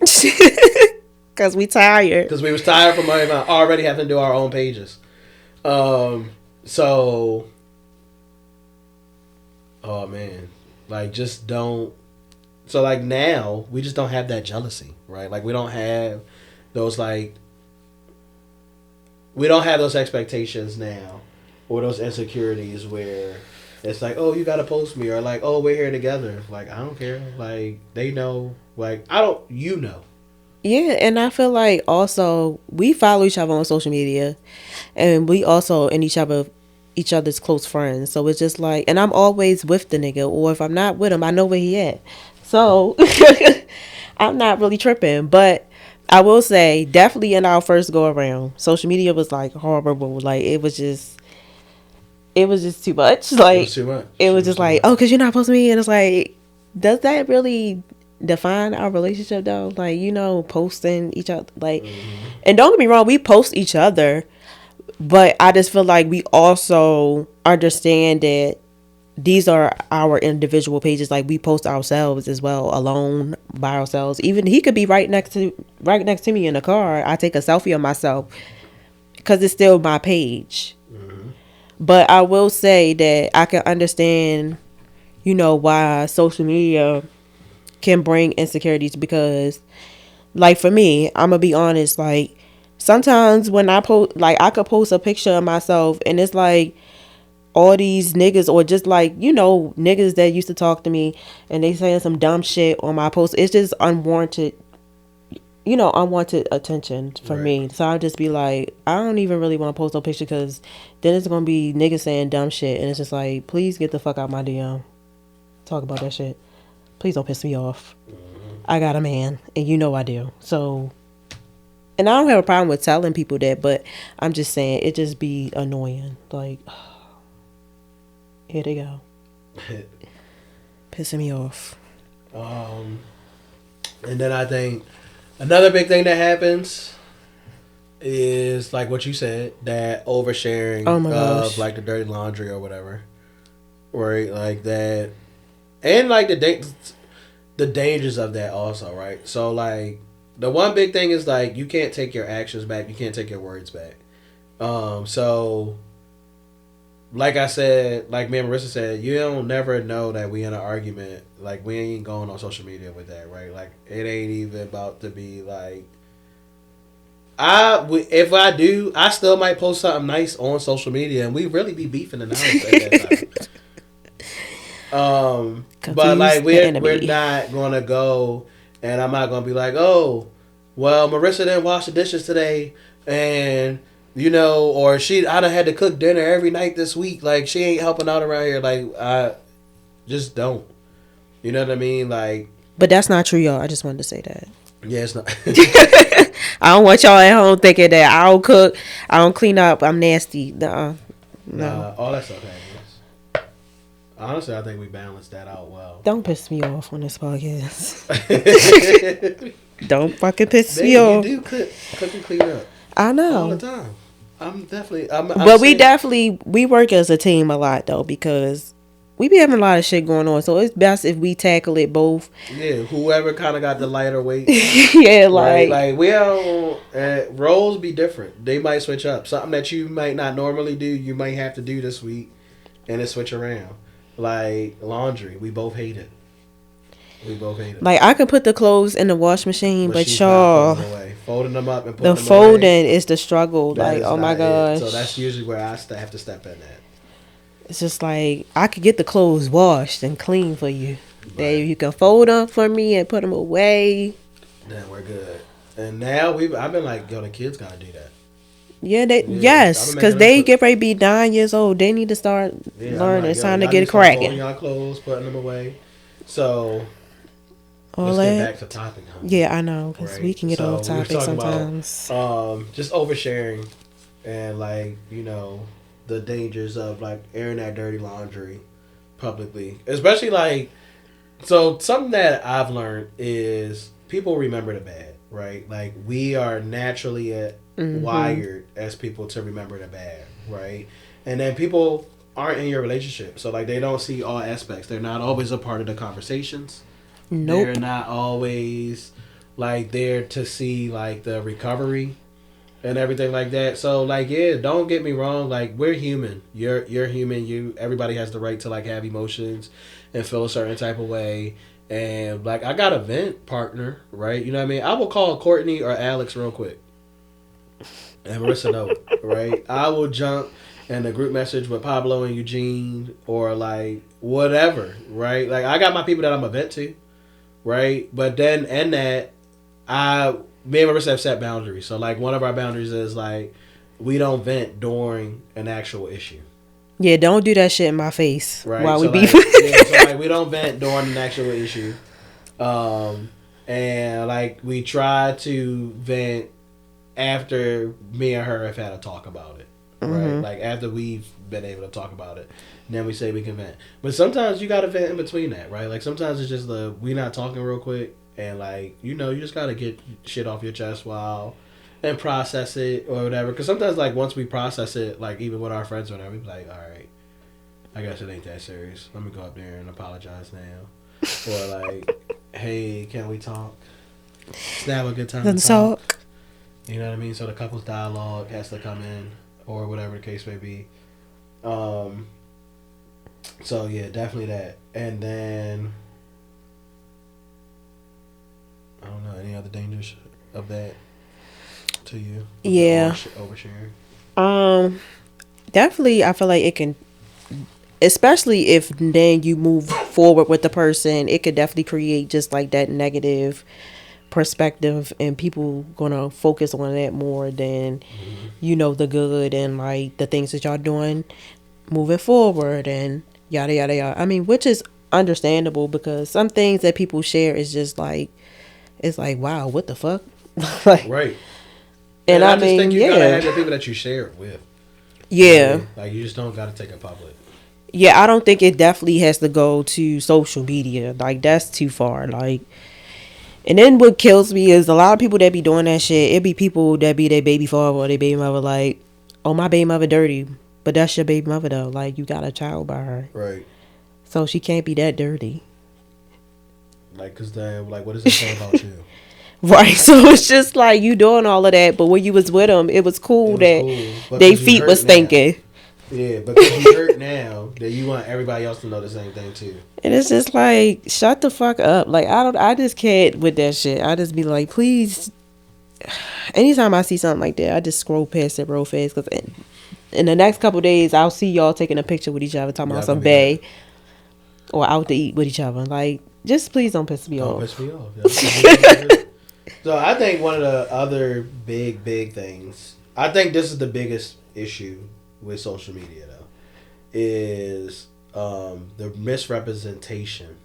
Cause we tired. because we was tired from already having to do our own pages. So, oh man, like just don't. So like now we just don't have that jealousy, right? Like we don't have those like we don't have those expectations now or those insecurities where it's like, oh, you gotta post me or like, oh, we're here together. Like I don't care. Like they know. Like I don't. You know. Yeah, and I feel like also we follow each other on social media, and we also in each other's close friends. So it's just like, and I'm always with the nigga, or if I'm not with him, I know where he at. So I'm not really tripping, but I will say definitely in our first go around, social media was like horrible. Like it was just too much. It was Like too much. it It was was just too like, much. oh, cause you're not supposed to be, and it's like, does that really define our relationship though? Like, posting each other, like, and don't get me wrong, we post each other, but I just feel like we also understand that these are our individual pages. Like we post ourselves as well, alone by ourselves. Even he could be right next to me in the car. I take a selfie of myself because it's still my page. But I will say that I can understand, why social media can bring insecurities because, like, for me, I'm gonna be honest, like, sometimes when I post, like, I could post a picture of myself and it's like all these niggas, or just like, niggas that used to talk to me and they saying some dumb shit on my post. It's just unwarranted, unwanted attention for Right. me. So I'll just be like, I don't even really want to post no picture because then it's gonna be niggas saying dumb shit, and it's just like, please get the fuck out my DM. Talk about that shit. Please don't piss me off. I got a man, and I do. So, and I don't have a problem with telling people that, but I'm just saying it just be annoying. Like, here they go, pissing me off. And then I think another big thing that happens is like what you said, that oversharing Oh my of gosh. like the dirty laundry or whatever, right? Like that, and like the dangers of that also, right? So like the one big thing is like you can't take your actions back, you can't take your words back. So like I said, like me and Marissa said, you don't never know that we in an argument. Like we ain't going on social media with that, right? Like it ain't even about to be like. If I do, I still might post something nice on social media, and we really be beefing in the house at that time. But like Confuse the we're enemy. not gonna go, and I'm not gonna be like, oh, well, Marissa didn't wash the dishes today, and or I done had to cook dinner every night this week. Like she ain't helping out around here. Like I just don't. You know what I mean? Like But that's not true, y'all. I just wanted to say that. yeah, it's not. I don't want y'all at home thinking that I don't cook, I don't clean up, I'm nasty. Nuh-uh. No. Nah, all that stuff happens. Honestly, I think we balanced that out well. Don't piss me off on this podcast. Don't fucking piss me Babe, off. you do cook and clean up I all know. the time. I'm definitely. But we work as a team a lot though, because we be having a lot of shit going on. So it's best if we tackle it both. Yeah, whoever kind of got the lighter weight. Yeah, Right, like like we don't. Roles be different. They might switch up. Something that you might not normally do, you might have to do this week, and it switch around. Like laundry, we both hate it. We both hate it. I could put the clothes in the wash machine, but she's not y'all, putting them away. Folding them up and putting the them folding away. is the struggle. That Like, is oh my not it. So gosh. that's usually where I have to step in at. It's just like, I could get the clothes washed and clean for you. Right. Dave, you can fold them for me and put them away. Then we're good. And now I've been like, yo, the kids gotta do that. Yeah, Yeah, yes, I've been because making them they put- get ready to be 9 years old. They need to start Yeah, I'm learning. like, It's yo, time to y'all get need it to start folding cracking. y'all clothes, putting them away. So All let's that. get back to topic. Huh? Yeah, I know, because Right. we can get So off we were topic talking sometimes. about just oversharing and like the dangers of like airing that dirty laundry publicly, especially like something that I've learned is people remember the bad, right? Like we are naturally wired as people to remember the bad, right? And then people aren't in your relationship, so like they don't see all aspects. They're not always a part of the conversations. Nope. They're not always like there to see like the recovery and everything like that. So like yeah, don't get me wrong, like we're human. You're human. Everybody has the right to like have emotions and feel a certain type of way. And like I got a vent partner, right? You know what I mean? I will call Courtney or Alex real quick. And Marissa know, right? I will jump in a group message with Pablo and Eugene or like whatever, right? Like I got my people that I'm a vent to, right? But then and that me and Marissa have set boundaries. So like one of our boundaries is like we don't vent during an actual issue. Yeah, don't do that shit in my face Right. while So we like, beef. yeah, so like we don't vent during an actual issue. And like we try to vent after me and her have had a talk about it. Right? Like after we've been able to talk about it. And then we say we can vent. But sometimes you gotta vent in between that, right? Like sometimes it's just we not talking real quick and like, you just gotta get shit off your chest while and process it or whatever. Because sometimes like once we process it, like even with our friends or whatever, we be like, all right, I guess it ain't that serious. Let me go up there and apologize now. Or like, hey, can we talk? It's now a good time to talk. You know what I mean? So the couple's dialogue has to come in, or whatever the case may be. So yeah, definitely that. And then I don't know any other dangers of that to you. Of the Yeah. overshare. Um. Definitely, I feel like it can, especially if then you move forward with the person, it could definitely create just like that negative perspective, and people gonna focus on that more than Mm-hmm. the good and like the things that y'all doing moving forward and yada yada yada. I mean, which is understandable because some things that people share is just like it's like wow, what the fuck, like, Right. and And I I just think mean, you gotta yeah, have the people that you share it with. You know what I yeah, mean? Like you just don't gotta take it public. yeah. I don't think it definitely has to go to social media. Like that's too far. Like, and then what kills me is a lot of people that be doing that shit. It be people that be their baby father or their baby mother. Like, oh my baby mother dirty, but that's your baby mother though. Like you got a child by her, Right. so she can't be that dirty. Like, cause then, like, what does that say about you? Right, so it's just like you doing all of that, but when you was with them, it was It cool was that cool, but they cause you feet was hurt now. stinking. Yeah, because you hurt now, that you want everybody else to know the same thing too. And it's just like, shut the fuck up. Like I just can't with that shit. I just be like, please. Anytime I see something like that, I just scroll past it real fast because in the next couple of days, I'll see y'all taking a picture with each other, talking about Y'all some gonna be that. bae or out to eat with each other. Like, just please don't piss me Don't off. piss me off. Yeah. So I think one of the other big things, I think this is the biggest issue with social media though, is the misrepresentation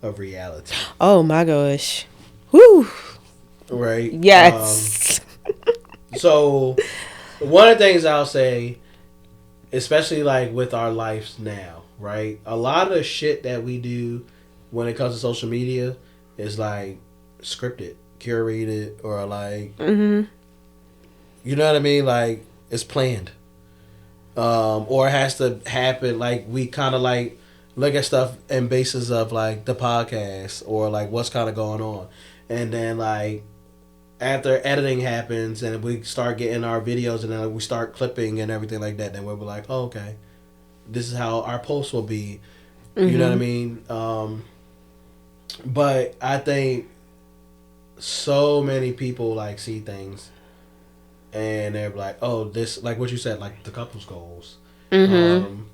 of reality. Oh my gosh. Whew. Right. Yes. So one of the things I'll say, especially like with our lives now, right? A lot of the shit that we do when it comes to social media is like scripted, curated, or like Mhm. you know what I mean? Like it's planned. Or it has to happen like we kinda like look at stuff in basis of like the podcast or like what's kinda going on. And then like after editing happens and we start getting our videos and then we start clipping and everything like that, then we'll be like, oh, okay, this is how our post will be. You know what I mean? But I think so many people like see things and they're like, oh, this, like what you said, like the couples goals. Mhm. Um,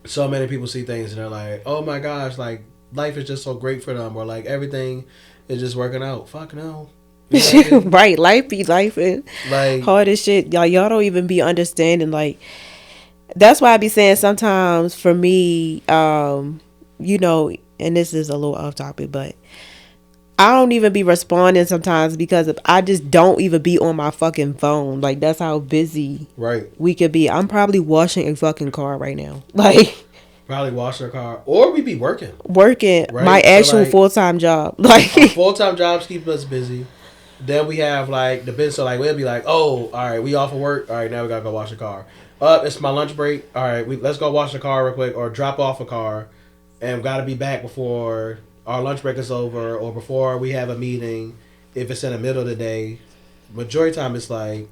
so many people see things and they're like, oh my gosh, like life is just so great for them, or like everything is just working out. Fuck no. You know what I mean? Right, life be life and Like, hard as shit. Y'all don't even be understanding. Like that's why I be saying sometimes for me, and this is a little off topic, but I don't even be responding sometimes because I just don't even be on my fucking phone. Like that's how busy right. we could be. I'm probably washing a fucking car right now. Like Probably wash our car, or we be working, working my right? So actual like, full-time job. Like our full time jobs keep us busy. Then we have like the business. So like we'll be like, oh, all right, we off of work. All right, now we gotta go wash the car. It's my lunch break. All right, let's go wash the car real quick, or drop off a car, and gotta be back before our lunch break is over, or before we have a meeting. If it's in the middle of the day, majority of the time it's like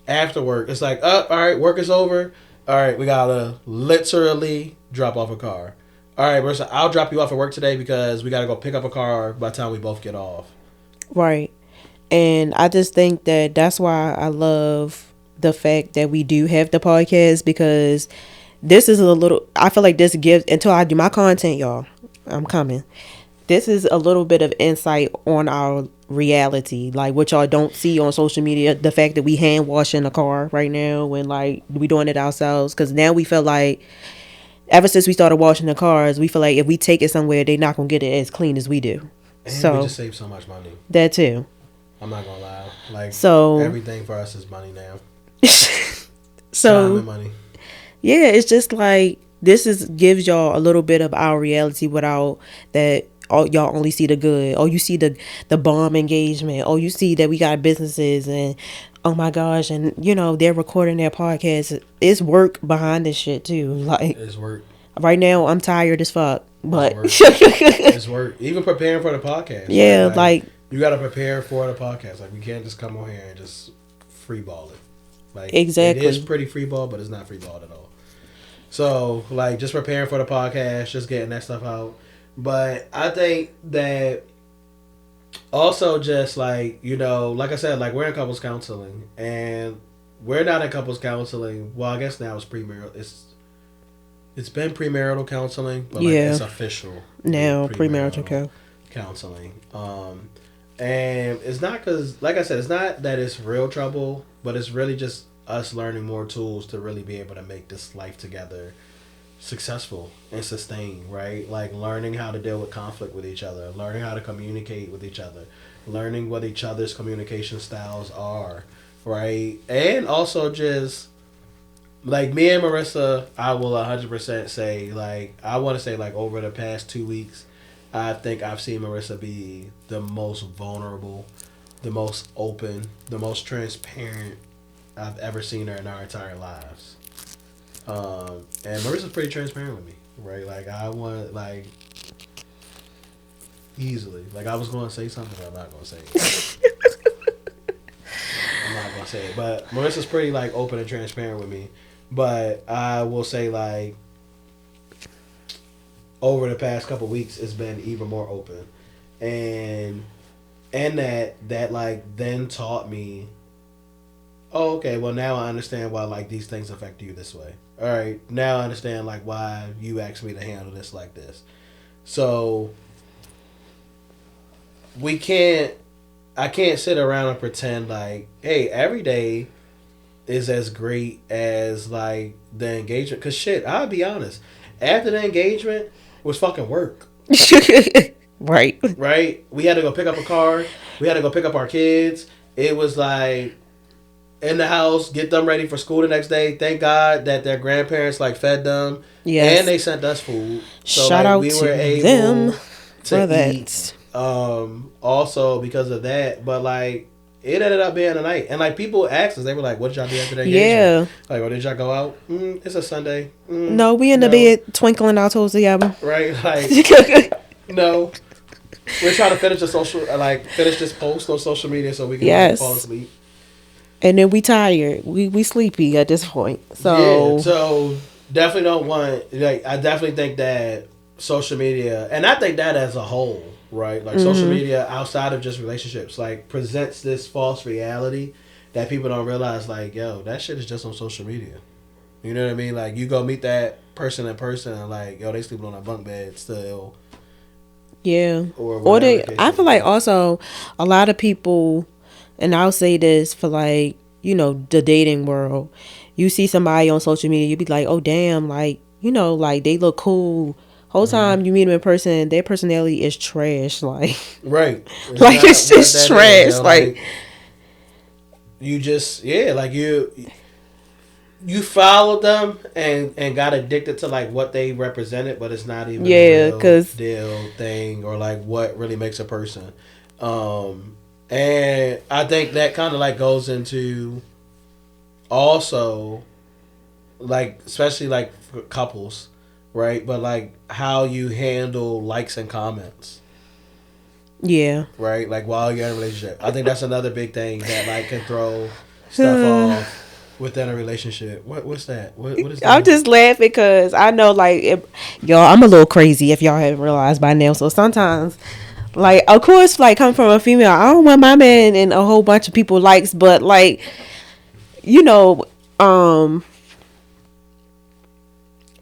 after work. It's like, all right, work is over. All right, we gotta literally drop off a car. All right, Marissa, I'll drop you off at work today because we gotta go pick up a car by the time we both get off. right. And I just think that that's why I love the fact that we do have the podcast because this is a little, I feel like this gives, until I do my content, y'all, I'm coming. This is a little bit of insight on our reality, like what y'all don't see on social media. The fact that we hand washing a car right now and like we doing it ourselves because now we feel like ever since we started washing the cars, we feel like if we take it somewhere, they're not gonna get it as clean as we do. And we So just save so much money. that too. I'm not gonna lie. Like So everything for us is money now. Time so and money. yeah, it's just like this is gives y'all a little bit of our reality without that. All y'all only see the good. Oh, you see the bomb engagement. Oh, you see that we got businesses and oh my gosh, and they're recording their podcast. It's work behind this shit too. Like It's work. right now, I'm tired as fuck, but It's work. Even preparing for the podcast. yeah, Right? like You gotta prepare for the podcast. Like we can't just come on here and just free ball it. Like exactly. it is pretty free ball, but it's not free ball at all. So like just preparing for the podcast, just getting that stuff out. But I think that Also, just like like I said, like we're in couples counseling, and we're not in couples counseling. Well, I guess now it's premarital. It's been premarital counseling, but like Yeah. it's official Now premarital premarital care. counseling. And it's not because, like I said, it's not that it's real trouble, but it's really just us learning more tools to really be able to make this life together successful and sustain, right? Like learning how to deal with conflict with each other, learning how to communicate with each other, learning what each other's communication styles are, right? And also just like me and Marissa, I will 100% say, like, I want to say, like, over the past 2 weeks, I think I've seen Marissa be the most vulnerable, the most open, the most transparent I've ever seen her in our entire lives. And Marissa's pretty transparent with me, right? Like, I want, like, easily. Like, I was going to say something, but I'm not going to say it. I'm not going to say it. But Marissa's pretty, like, open and transparent with me. But I will say, like, over the past couple weeks, it's been even more open. And that like then taught me, oh, okay, well now I understand why like these things affect you this way. All right, now I understand like why you asked me to handle this like this. So we can't I can't sit around and pretend like, hey, every day is as great as like the engagement. Cause shit, I'll be honest. After the engagement was fucking work. Right. Right? We had to go pick up a car. We had to go pick up our kids. It was like in the house, get them ready for school the next day. Thank God that their grandparents like fed them. Yes. And they sent us food. So Shout like out we to were able them for to eat. that. Also because of that. But like it ended up being a night. And like people asked us, they were like, what did y'all do after the engagement? Yeah. Like, oh, did y'all go out? It's a Sunday. No, we in the bed twinkling our toes together. Right? Like no. We're trying to finish finish this post on social media so we can fall asleep. And then we tired. We sleepy at this point. So yeah, so definitely don't want like I definitely think that social media, and I think that as a whole, right? Like social media outside of just relationships, like presents this false reality that people don't realize. Like, yo, that shit is just on social media. You know what I mean? Like you go meet that person in person, and like, yo, they sleeping on a bunk bed still. Yeah. Or they, I feel like also a lot of people, and I'll say this for like, the dating world. You see somebody on social media, you be like, oh, damn, like, like they look cool. Whole time you meet them in person, their personality is trash. Like, right. Like, it's just trash. Is, like, you just, like you followed them and got addicted to like what they represented, but it's not even a real deal thing or like what really makes a person. And I think that kind of like goes into also like especially like for couples, right? But like how you handle likes and comments. Yeah. Right? Like while you're in a relationship. I think that's another big thing that like can throw stuff off within a relationship. What's that? What is that? I'm just laughing because I know, like, y'all, I'm a little crazy if y'all haven't realized by now. So sometimes, like, of course, like, come from a female, I don't want my man and a whole bunch of people likes, but like,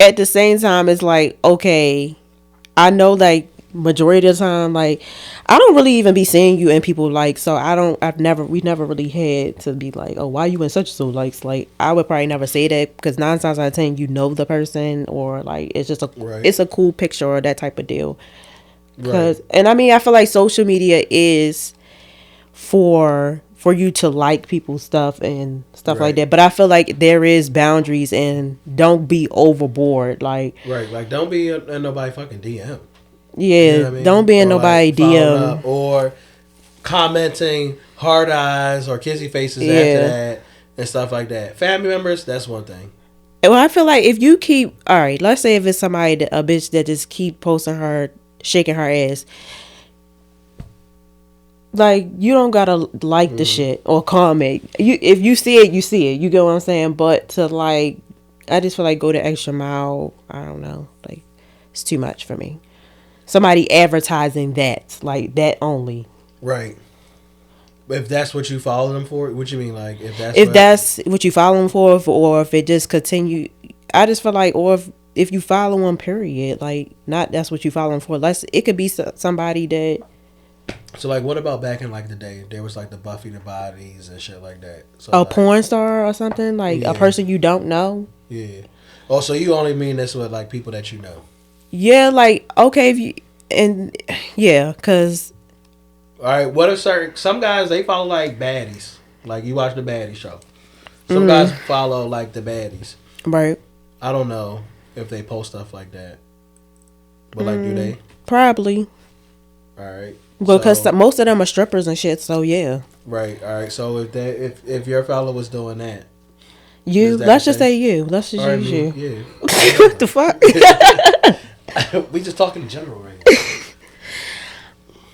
at the same time, it's like, okay, I know, like, majority of the time, like, I don't really even be seeing you and people like, so we never really had to be like, oh, why you in such and so likes. Like, I would probably never say that because 9 times out of 10 the person, or like it's just it's a cool picture or that type of deal. And I mean, I feel like social media is for you to like people's stuff and stuff like that, but I feel like there is boundaries and don't be overboard. Like, like don't be in nobody fucking DM. Yeah, you know what I mean? Don't be in nobody like DM or commenting hard eyes or kissy faces after that and stuff like that. Family members, that's one thing. Well, I feel like if you keep, all right, let's say if it's somebody, a bitch that just keep posting her, shaking her ass, like, you don't gotta like the shit or comment. If you see it, you see it. You get what I'm saying? But to like, I just feel like go the extra mile. I don't know, like, it's too much for me. Somebody advertising that, like, that only. Right. If that's what you follow them for, what you mean? Like If that's what you follow them for, or if it just continue, I just feel like, or if you follow them, period, like not that's what you follow them for. It could be somebody that. So like, what about back in like the day? There was like the Buffy the Bodies and shit like that. So A like, porn star or something, like a person you don't know. Yeah. Oh, so you only mean this with like people that you know? Yeah, like okay, if you and yeah, cause. All right. What if some guys they follow like baddies? Like you watch the baddie show. Some guys follow like the baddies. Right. I don't know if they post stuff like that, but like, do they? Probably. All right. Well, because most of them are strippers and shit, so yeah. Right. All right. So if your fellow was doing that, let's just say you. Let's just use you. Yeah. What the fuck? We just talking in general right now.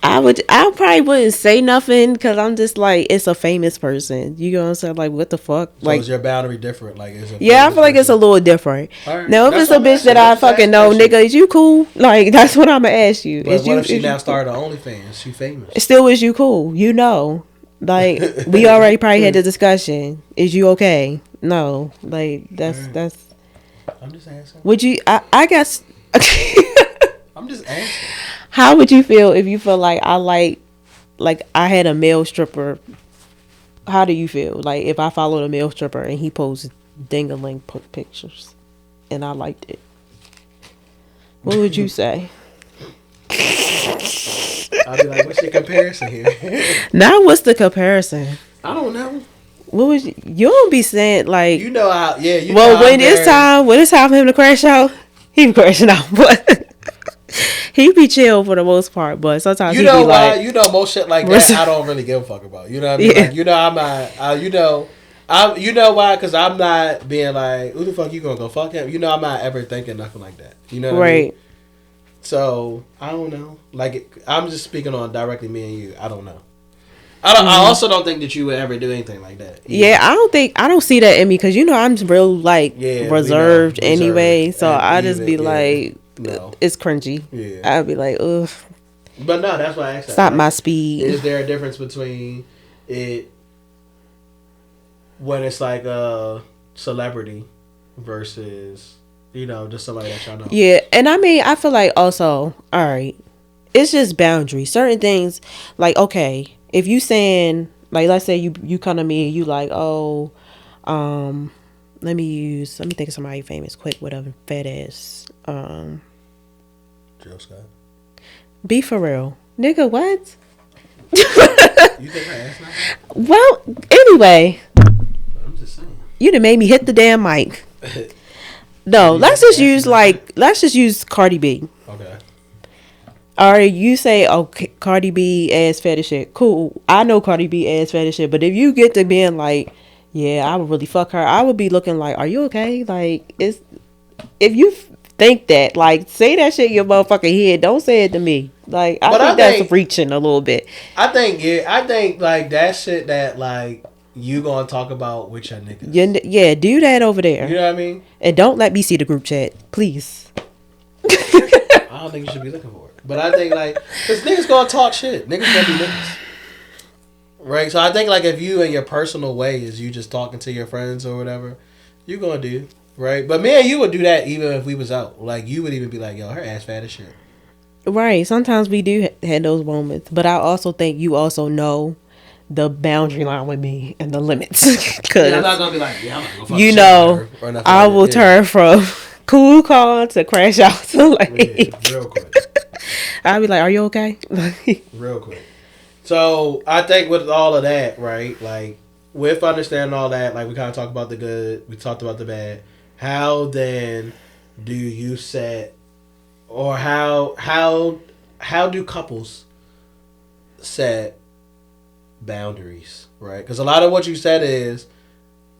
I probably wouldn't say nothing because I'm just like, it's a famous person. You know what I'm saying? Like, what the fuck? So like, is your boundary different? Like, I feel like it's a little different. Right. Now, if it's a bitch that I fucking know, nigga, is you cool? Like, that's what I'm gonna ask you. But what if she now started OnlyFans? She famous. Still, is you cool? You know, like we already probably had the discussion. Is you okay? No, like that's. I'm just asking. Would you? I guess. I'm just asking. How would you feel if you feel like I had a male stripper? How do you feel? Like if I followed a male stripper and he posted ding-a-ling pictures and I liked it. What would you say? I'd be like, what's your comparison here? Now what's the comparison? I don't know. What was you don't be saying like well, when it's time for him to crash out, he be crashing out, but he be chill for the most part, but sometimes you know why most shit like that I don't really give a fuck about. You know what I mean? Yeah. Like I'm not. You know why? Because I'm not being like, who the fuck you gonna go fuck him? You know, I'm not ever thinking nothing like that. You know what I mean? So I don't know. Like I'm just speaking on directly me and you. I don't know. I also don't think that you would ever do anything like that. Either. Yeah, I don't see that in me because I'm real reserved anyway. So I just be like, no, it's cringy. Yeah, I'd be like, ugh. But no, that's why I asked. It's not my speed. Is there a difference between it when it's like a celebrity versus just somebody that y'all know? Yeah, and I mean I feel like also all right, it's just boundaries. Certain things like okay. If you saying like let's say you come to me and you like let me think of somebody famous quick with a fat ass Jill Scott. Be for real, nigga. What? You think her ass not? Well, anyway, I'm just saying. You done made me hit the damn mic. No, let's just use Cardi B. Okay. All right, you say, Cardi B ass fetish shit. Cool. I know Cardi B ass fetish shit, but if you get to being like, yeah, I would really fuck her, I would be looking like, are you okay? Like, if you think that, like, say that shit in your motherfucking head. Don't say it to me. Like, I think that's reaching a little bit. I think like that shit that like you gonna talk about with your niggas. Yeah, do that over there. You know what I mean? And don't let me see the group chat, please. I don't think you should be looking for it. But I think, like, because niggas gonna talk shit. Niggas gonna be niggas. Right? So I think, like, if you in your personal way is you just talking to your friends or whatever, you gonna do. Right? But me and you would do that even if we was out. Like, you would even be like, yo, her ass fat as shit. Right. Sometimes we do have those moments. But I also think you also know the boundary line with me and the limits. Because I'm not gonna be like, yeah, I'm not gonna fuck you know, I will turn from cool call to crash out to like real quick. I'll be like, are you okay? Real quick. So I think with all of that, right, like with understanding all that, like we kind of talked about the good, we talked about the bad. How then do you set, or how do couples set boundaries, right? Because a lot of what you said is,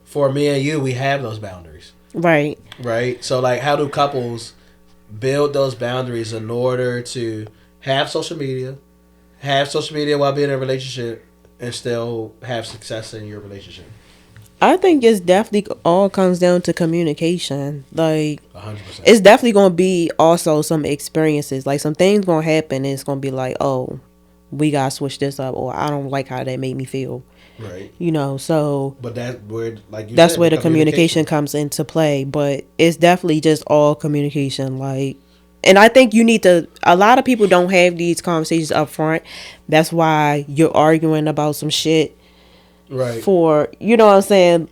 for me and you, we have those boundaries. Right. Right? So, like, how do couples build those boundaries in order to have social media while being in a relationship and still have success in your relationship? I think it's definitely all comes down to communication. Like, 100%. It's definitely going to be also some experiences. Like, some things going to happen and it's going to be like, oh, we gotta switch this up, or I don't like how that made me feel. Right. So But that's where, like you that's said, where the the communication communication. comes into play. But it's definitely just all communication. And I think you need to. A lot of people don't have these conversations up front. That's why you're arguing about some shit Right. for, you know what I'm saying?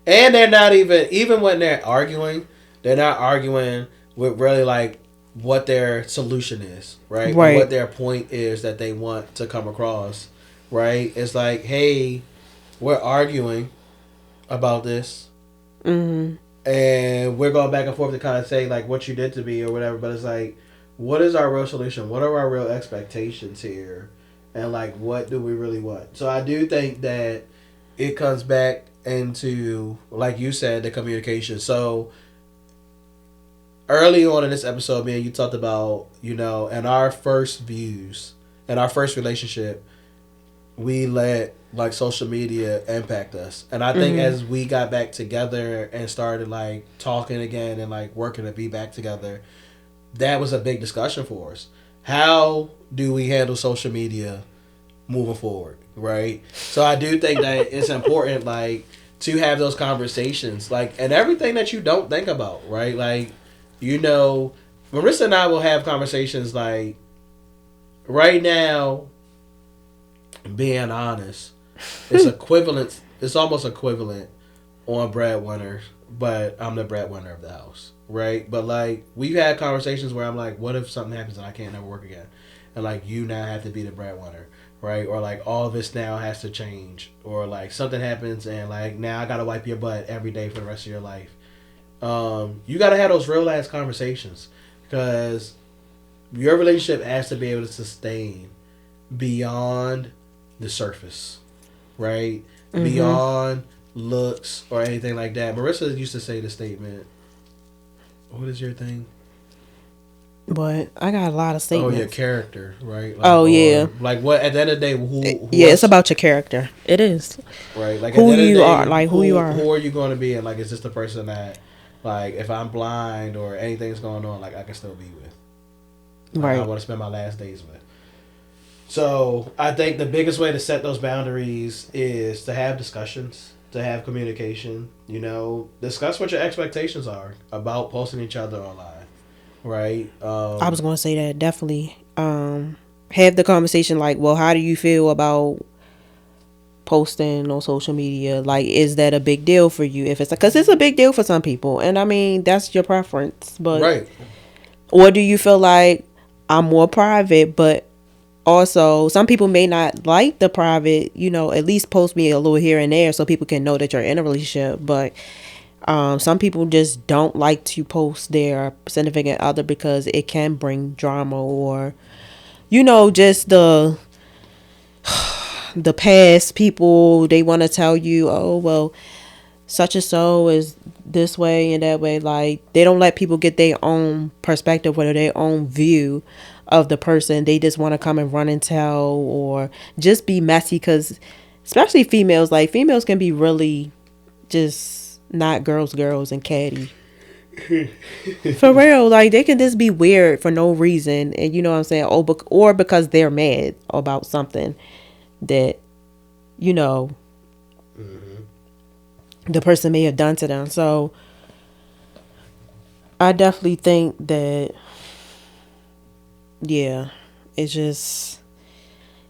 And they're not even when they're arguing, they're not arguing with really like what their solution is, right? Or what Right. their point is that they want to come across, right? It's like, hey, we're arguing about this, Mm-hmm. and we're going back and forth to kind of say like what you did to me or whatever. But it's like, what is our real solution? What are our real expectations here? And like, what do we really want? So I do think that it comes back into, like you said, the communication. So early on in this episode, me and you talked about, in our first views, in our first relationship, we let like social media impact us. And I think Mm-hmm. as we got back together and started like talking again and like working to be back together, that was a big discussion for us. How do we handle social media moving forward, right? So I do think that it's important, like, to have those conversations, like, and everything that you don't think about, right? Like, Marissa and I will have conversations like, right now, being honest, it's equivalent. It's almost equivalent on breadwinner, but I'm the breadwinner of the house, right? But like, we've had conversations where I'm like, what if something happens and I can't never work again, and like you now have to be the breadwinner, right? Or like all this now has to change, or like something happens and like now I gotta wipe your butt every day for the rest of your life. You gotta have those real ass conversations because your relationship has to be able to sustain beyond the surface, right? Mm-hmm. Beyond looks or anything like that. Marissa used to say the statement, "What is your thing?" But I got a lot of Oh, your statements. character, right? Like, Oh yeah. or like what? At the end of the day, who Yeah, it's what's about your character. It is. right? Like at the Who end of the you are, day, like who you are. who are you going to be? And like, is this the person that, like, if I'm blind or anything's going on, like I can still be with? Like I Right. want to spend my last days with. So I think the biggest way to set those boundaries is to have discussions, to have communication. Discuss what your expectations are about posting each other online, right? I was gonna say that definitely. Have the conversation like, well, how do you feel about posting on social media? Like, is that a big deal for you? If it's because it's a big deal for some people, and I mean that's your preference, but Right, or do you feel like I'm more private, but also some people may not like the private, at least post me a little here and there so people can know that you're in a relationship. But some people just don't like to post their significant other because it can bring drama, or just the past people, they want to tell you, oh well, such and so is this way and that way. Like, they don't let people get their own perspective or their own view of the person. They just want to come and run and tell, or just be messy, because especially females, like females can be really just not girls and catty. For real, like they can just be weird for no reason, and you know what I'm saying, or because they're mad about something that you know the person may have done to them. So I definitely think that, yeah, it's just,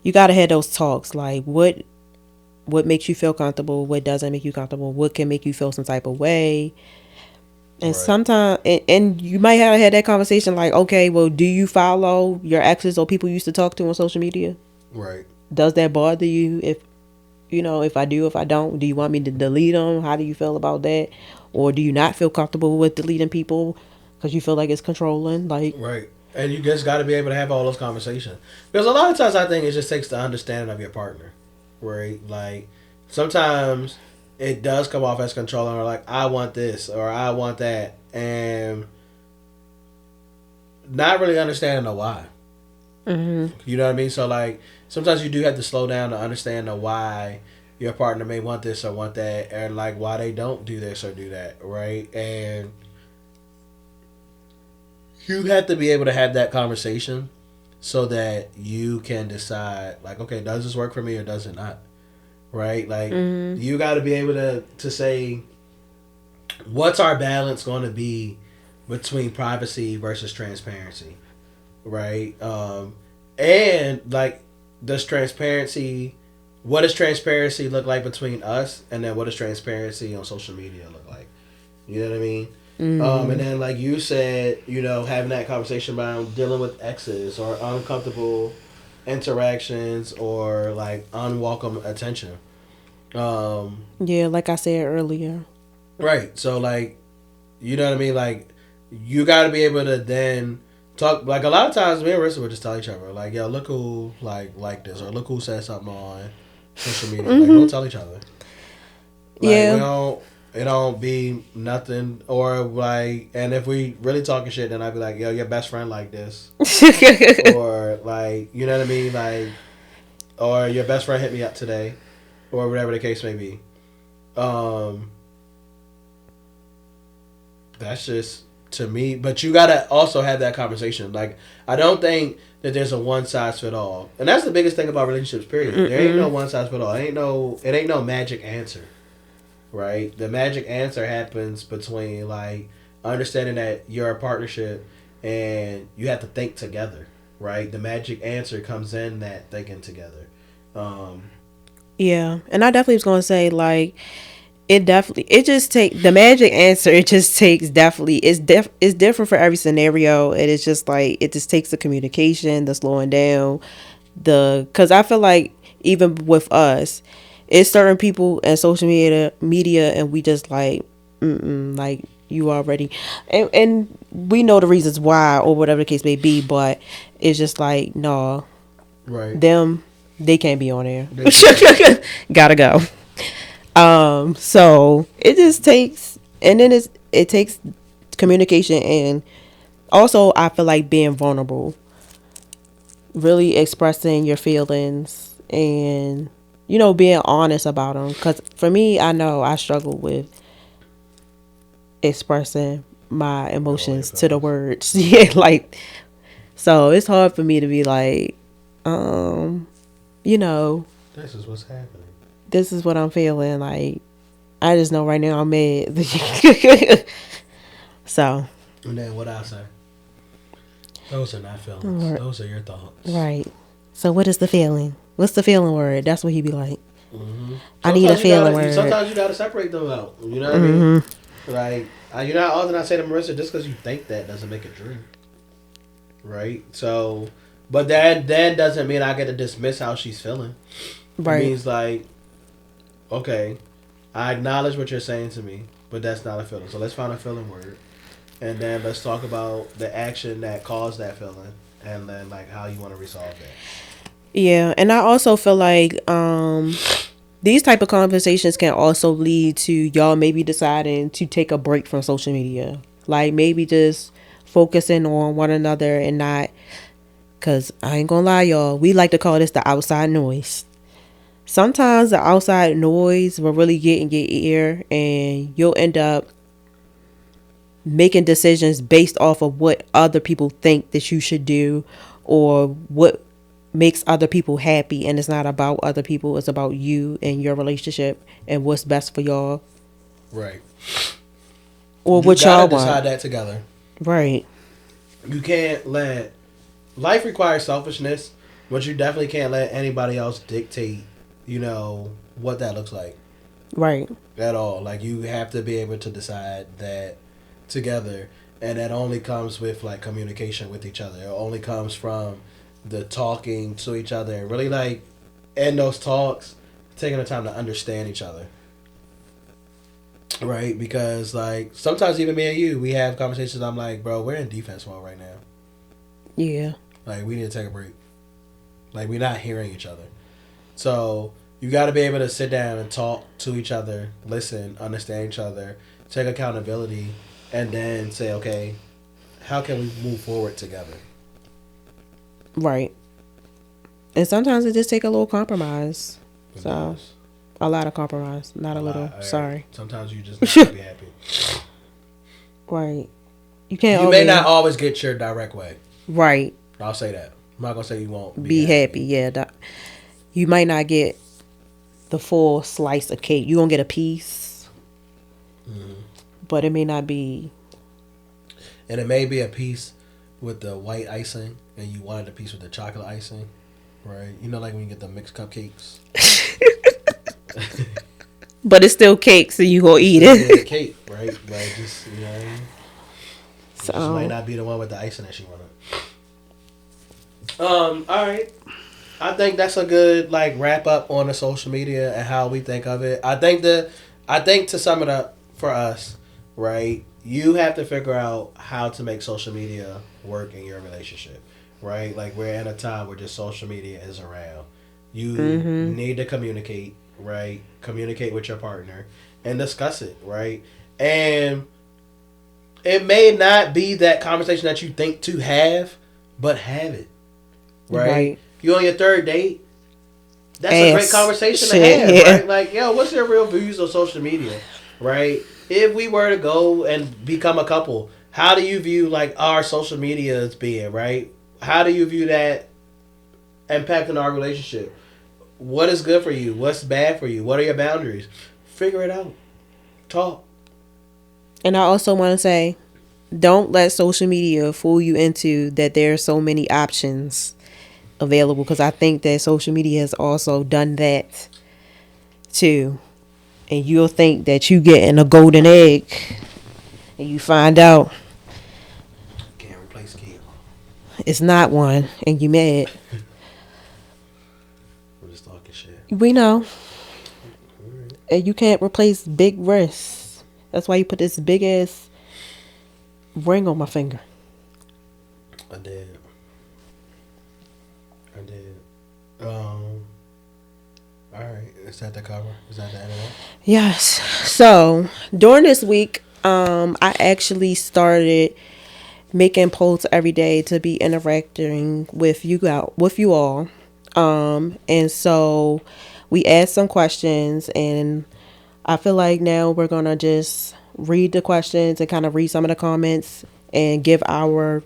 you gotta have those talks. Like, what makes you feel comfortable? What doesn't make you comfortable? What can make you feel some type of way? And right, sometimes, and you might have had that conversation. Like, okay, well, do you follow your exes or people you used to talk to on social media? right. Does that bother you? If I do, if I don't, do you want me to delete them? How do you feel about that? Or do you not feel comfortable with deleting people because you feel like it's controlling? Like, Right. And you just got to be able to have all those conversations. Because a lot of times I think it just takes the understanding of your partner. Right? Like, sometimes it does come off as controlling, or like, I want this or I want that. And not really understanding the why. mm-hmm. You know what I mean? So, like, sometimes you do have to slow down to understand the why your partner may want this or want that, and like why they don't do this or do that. Right? And you have to be able to have that conversation so that you can decide, like, okay, does this work for me or does it not? Right? Like, Mm-hmm. you got to be able to say, what's our balance going to be between privacy versus transparency? Right? And, like, does transparency, what does transparency look like between us? And then what does transparency on social media look like? You know what I mean? And Mm-hmm. then, like you said, having that conversation about dealing with exes or uncomfortable interactions or like unwelcome attention. Um, Yeah, like I said earlier. right. So, like, you know what I mean? Like, you got to be able to then talk. Like, a lot of times, me and Rissa would just tell each other, like, yo, look who like this, or look who said something on social media. Like, we'll Mm-hmm. tell each other. Like, we Yeah. don't. It don't be nothing, or like, and if we really talking shit, then I'd be like, yo, your best friend like this, or like, you know what I mean, like, or your best friend hit me up today, or whatever the case may be. Um, that's just to me. But you gotta also have that conversation. Like, I don't think that there's a one size fit all, and that's the biggest thing about relationships. Period. There ain't no Mm-mm. one size fit all. It ain't no magic answer. Right? The magic answer happens between like understanding that you're a partnership and you have to think together. Right? The magic answer comes in that thinking together. Um, Yeah, and I definitely was gonna say like it just take the magic answer. It just takes definitely it's different for every scenario. And it's just like it just takes the communication, the slowing down, because I feel like even with us, it's certain people and social media, and we just like like you already, and we know the reasons why or whatever the case may be, but it's just like no, right. them they can't be on there. They can't. Gotta go. So it just takes, and then it takes communication, and also I feel like being vulnerable, really expressing your feelings, and being honest about them. Because for me, I know I struggle with expressing my All your emotions to the feelings. words. Yeah, like so it's hard for me to be like, um, you know, This is what's happening. this is what I'm feeling. Like I just know right now I'm mad. So And then what I say? Those are not feelings. right. Those are your thoughts. Right. So what is the feeling? What's the feeling word? That's what he be like. Mm-hmm. I need a Sometimes you feeling gotta. word. Sometimes you gotta separate them out. You know what I mean? Mm-hmm. Like, you know how often I say to Marissa, just because you think that doesn't make it true. Right? So, but that doesn't mean I get to dismiss how she's feeling. It Right. means, like, okay, I acknowledge what you're saying to me, but that's not a feeling. So let's find a feeling word. And then let's talk about the action that caused that feeling. And then, like, how you want to resolve that. Yeah, and I also feel like these type of conversations can also lead to y'all maybe deciding to take a break from social media. Like maybe just focusing on one another and not, cause I ain't gonna lie, y'all. We like to call this the outside noise. Sometimes the outside noise will really get in your ear, and you'll end up making decisions based off of what other people think that you should do, or what makes other people happy. And it's not about other people, it's about you and your relationship and what's best for y'all, Right. or You what gotta y'all want. decide that together. Right. You can't let life requires selfishness, but you definitely can't let anybody else dictate, what that looks like Right. at all. Like, you have to be able to decide that together, and that only comes with like communication with each other. It only comes from the talking to each other and really like in those talks taking the time to understand each other. Right? Because like sometimes even me and you, we have conversations. I'm like, bro, we're in defense mode right now. Yeah. Like, we need to take a break. Like, we're not hearing each other. So you got to be able to sit down and talk to each other, listen, understand each other, take accountability, and then say, okay, how can we move forward together? Right. And sometimes it just take a little compromise. It So does. a lot of compromise, not A a little. lot. Sorry. Sometimes you just not gonna be happy. Right. You can't You may always. not always get your direct way. Right. I'll say that. I'm not gonna say you won't be be happy. happy. Yeah, you might not get the full slice of cake. You gonna get a piece, but it may not be. And it may be a piece with the white icing, and you wanted a piece with the chocolate icing, right? You know, like when you get the mixed cupcakes. But it's still cake, so you gonna eat Still it. get cake, right? But just you know, what I mean? It just might So not be the one with the icing that she wanted. All right. I think that's a good like wrap up on the social media and how we think of it. I think to sum it up for us, right? You have to figure out how to make social media work in your relationship, right? Like we're at a time where just social media is around. You need to communicate, right? Communicate with your partner and discuss it, right? And it may not be that conversation that you think to have, but have it, right? right, You on your third date, that's a great ass conversation to shit. have, Yeah, right? Like, yo, what's your real views on social media, right? If we were to go and become a couple, how do you view like our social media as being, right? How do you view that impacting our relationship? What is good for you? What's bad for you? What are your boundaries? Figure it out. Talk. and I also want to say, don't let social media fool you into that there are so many options available, because I think that social media has also done that too. And you'll think that you getting a golden egg, and you find out Can't replace Kim. it's not one, and you mad. We're just talking shit. We know, Alright. and you can't replace big wrists. That's why you put this big ass ring on my finger. I did. I did. All right. Is that the cover? Is that the end of that? Yes. So during this week, I actually started making posts every day to be interacting with you all. And so we asked some questions, and I feel like now we're gonna just read the questions and kind of read some of the comments and give our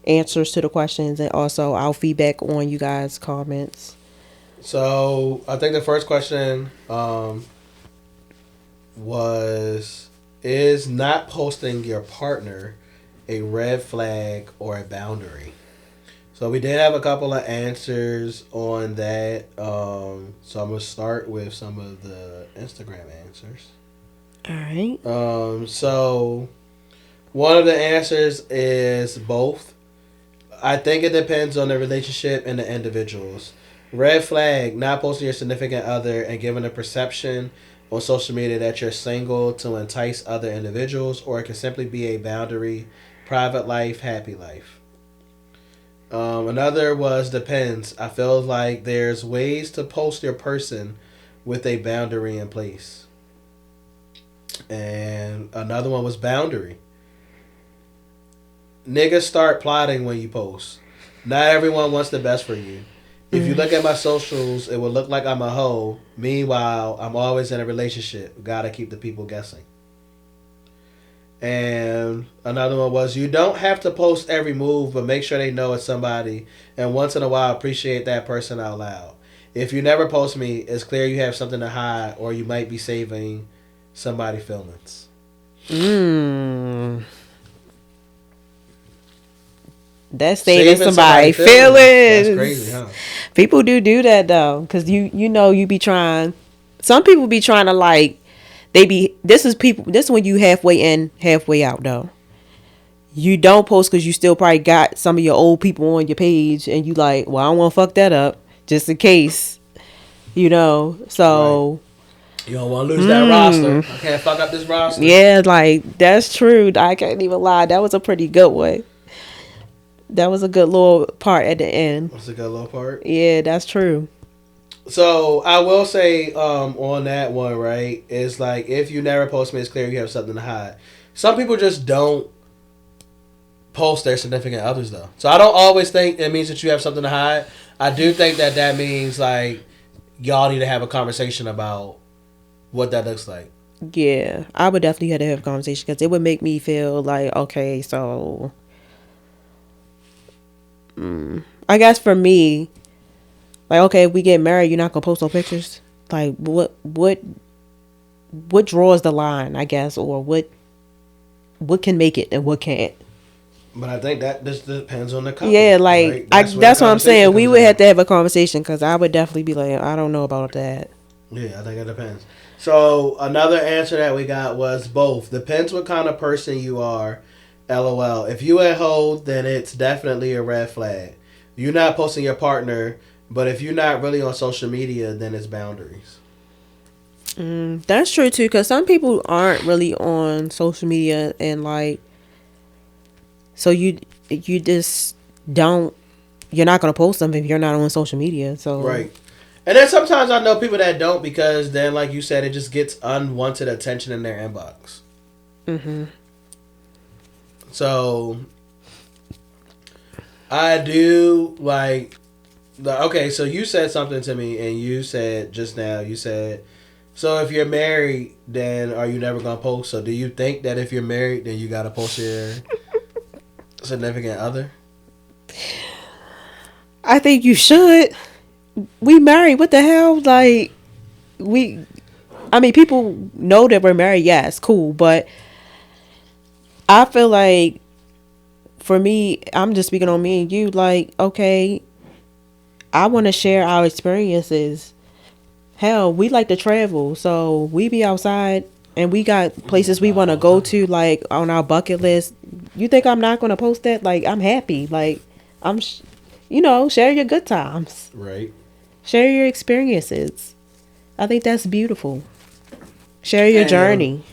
answers to the questions, and also our feedback on you guys' comments. So I think the first question was: is not posting your partner a red flag or a boundary? So we did have a couple of answers on that. So I'm gonna start with some of the Instagram answers. All right. So one of the answers is both. I think it depends on the relationship and the individuals. Red flag: not posting your significant other and giving a perception on social media that you're single to entice other individuals, or it can simply be a boundary, private life, happy life. Another was depends. I feel like there's ways to post your person with a boundary in place. And another one was boundary. Niggas start plotting when you post. Not everyone wants the best for you. If you look at my socials, it will look like I'm a hoe. Meanwhile, I'm always in a relationship. Gotta keep the people guessing. And another one was you don't have to post every move, but make sure they know it's somebody. And once in a while, appreciate that person out loud. If you never post me, it's clear you have something to hide, or you might be saving somebody feelings. Mmm. That's saving Saving somebody That's feelings. crazy, huh? People do that though, cause you know you be trying. Some people be trying to like. They be this is people. This is when you halfway in, halfway out though. You don't post because you still probably got some of your old people on your page, and you like, well, I don't want to fuck that up just in case, you know. So You don't want to lose that roster. I can't fuck up this roster. yeah, like that's true. I can't even lie. That was a pretty good one. That was a good little part at the end. That's a good little part. Yeah, that's true. So I will say on that one, right, it's like if you never post me, it's clear you have something to hide. Some people just don't post their significant others though. So I don't always think it means that you have something to hide. I do think that that means like y'all need to have a conversation about what that looks like. Yeah, I would definitely have to have a conversation because it would make me feel like, okay, so I guess for me, like, okay, if we get married, you're not gonna post no pictures. Like, what draws the line? I guess, or what can make it and what can't. But I think that this depends on the couple, Yeah, like right? I. That's where the That's what I'm conversation saying. We comes would have in. to have a conversation because I would definitely be like, I don't know about that. Yeah, I think it depends. So another answer that we got was both. Depends what kind of person you are. LOL. If you at hold, then it's definitely a red flag. You're not posting your partner, but if you're not really on social media, then it's boundaries. That's true too, because some people aren't really on social media and like, so you just don't. You're not gonna post something if you're not on social media. So Right. And then sometimes I know people that don't because then, like you said, it just gets unwanted attention in their inbox. So I do like. Okay, so you said something to me, and you said just now, you said, so if you're married, then are you never gonna post? So do you think that if you're married, then you gotta post your significant other? I think you should. We married. What the hell? Like we. I mean, people know that we're married. Yes, cool. But I feel like for me, I'm just speaking on me and you. Like, okay, I want to share our experiences. Hell, we like to travel, so we be outside and we got places we want to All the go time. to, like on our bucket list. You think I'm not gonna post that? Like, I'm happy. Like, I'm, share your good times, Right. share your experiences. I think that's beautiful. Share your And journey.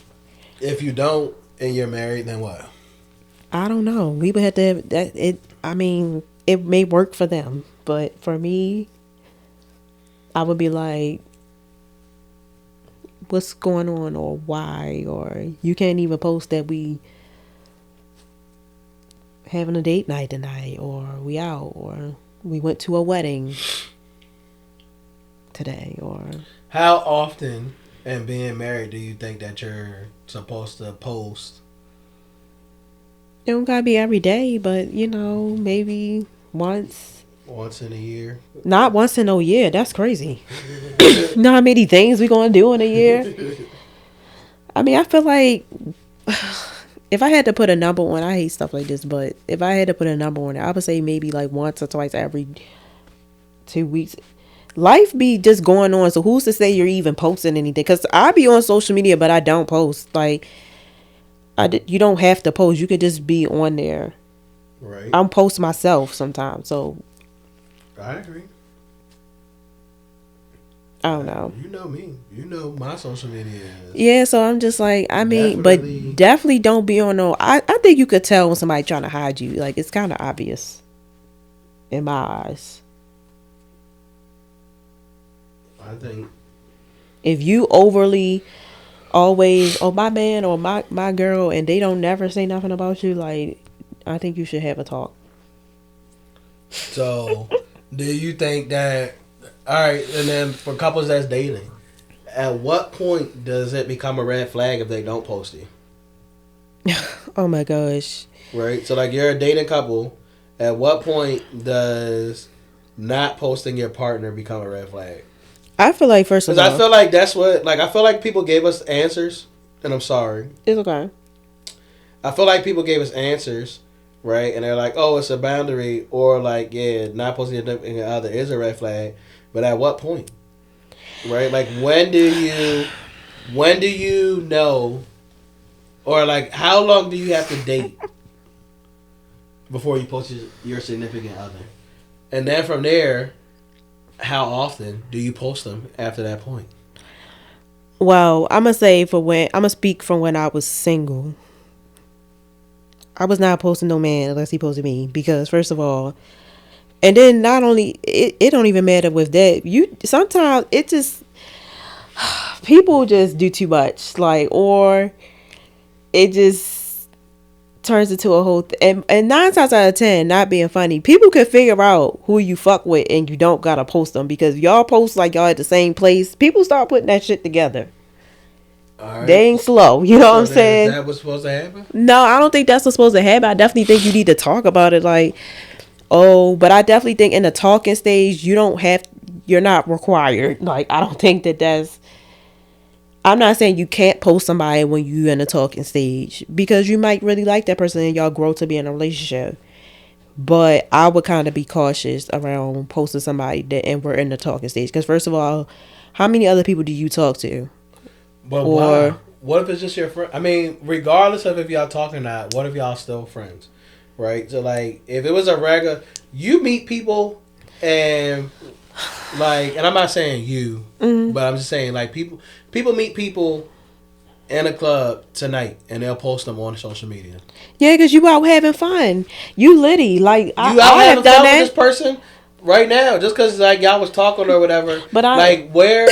if you don't and you're married, then what? I don't know. We would have to have that. It. I mean, it may work for them, but for me, I would be like, what's going on or why, or you can't even post that we having a date night tonight or we out or we went to a wedding today or How often in being married do you think that you're supposed to post? it don't gotta be every day, but maybe once. Once in a year? Not once in a year. That's crazy. You know how many things we gonna do in a year? I mean, I feel like if I had to put a number on, I hate stuff like this, but if I had to put a number on it, I would say maybe like once or twice every 2 weeks. Life be just going on, so who's to say you're even posting anything? Because I be on social media, but I don't post. Like, you don't have to post. You could just be on there. Right. I'm post myself sometimes, so I agree. I don't know. You know me. You know my social media is Yeah, so I'm just like, I mean, definitely. but definitely don't be on no. I think you could tell when somebody trying to hide you. Like, it's kind of obvious in my eyes. I think If you overly always, oh, my man or my girl, and they don't never say nothing about you, like, I think you should have a talk. so. Do you think that? All right, and then for couples that's dating, at what point does it become a red flag if they don't post you? Oh my gosh. Right. So like you're a dating couple. At what point does not posting your partner become a red flag? I feel like, first of Because I all, feel like that's what like I feel like people gave us answers, and I'm sorry. it's okay. I feel like people gave us answers, right? And they're like, oh, it's a boundary, or like, yeah, not posting your significant other is a red flag. But at what point, right? Like, when do you know, or like, how long do you have to date before you post your significant other? And then from there, how often do you post them after that point? Well, I'm gonna speak from when I was single. I was not posting no man unless he posted me because, first of all, and then not only it don't even matter with that. You sometimes it just people just do too much, like, or it just turns into a whole and 9 times out of 10, not being funny, people can figure out who you fuck with and you don't gotta post them because y'all post like y'all at the same place. People start putting that shit together. All right. They ain't slow, you know what So I'm then, is saying? that what's supposed to happen? No, I don't think that's what's supposed to happen. I definitely think you need to talk about it. Like, Oh, but I definitely think in the talking stage, you're not required. Like, I don't think that's, I'm not saying you can't post somebody when you're in the talking stage because you might really like that person and y'all grow to be in a relationship. But I would kind of be cautious around posting somebody that and we're in the talking stage. Because, first of all, how many other people do you talk to? But why? Or, What if it's just your friend? I mean, regardless of if y'all talking or not, what if y'all still friends? Right? So, like, if it was a regular, you meet people and, like, and I'm not saying you, but I'm just saying, like, people meet people in a club tonight and they'll post them on social media. yeah, because you out having fun. You litty. Like, You out I have having done fun with this that. person right now, just because like y'all was talking or whatever. But Like where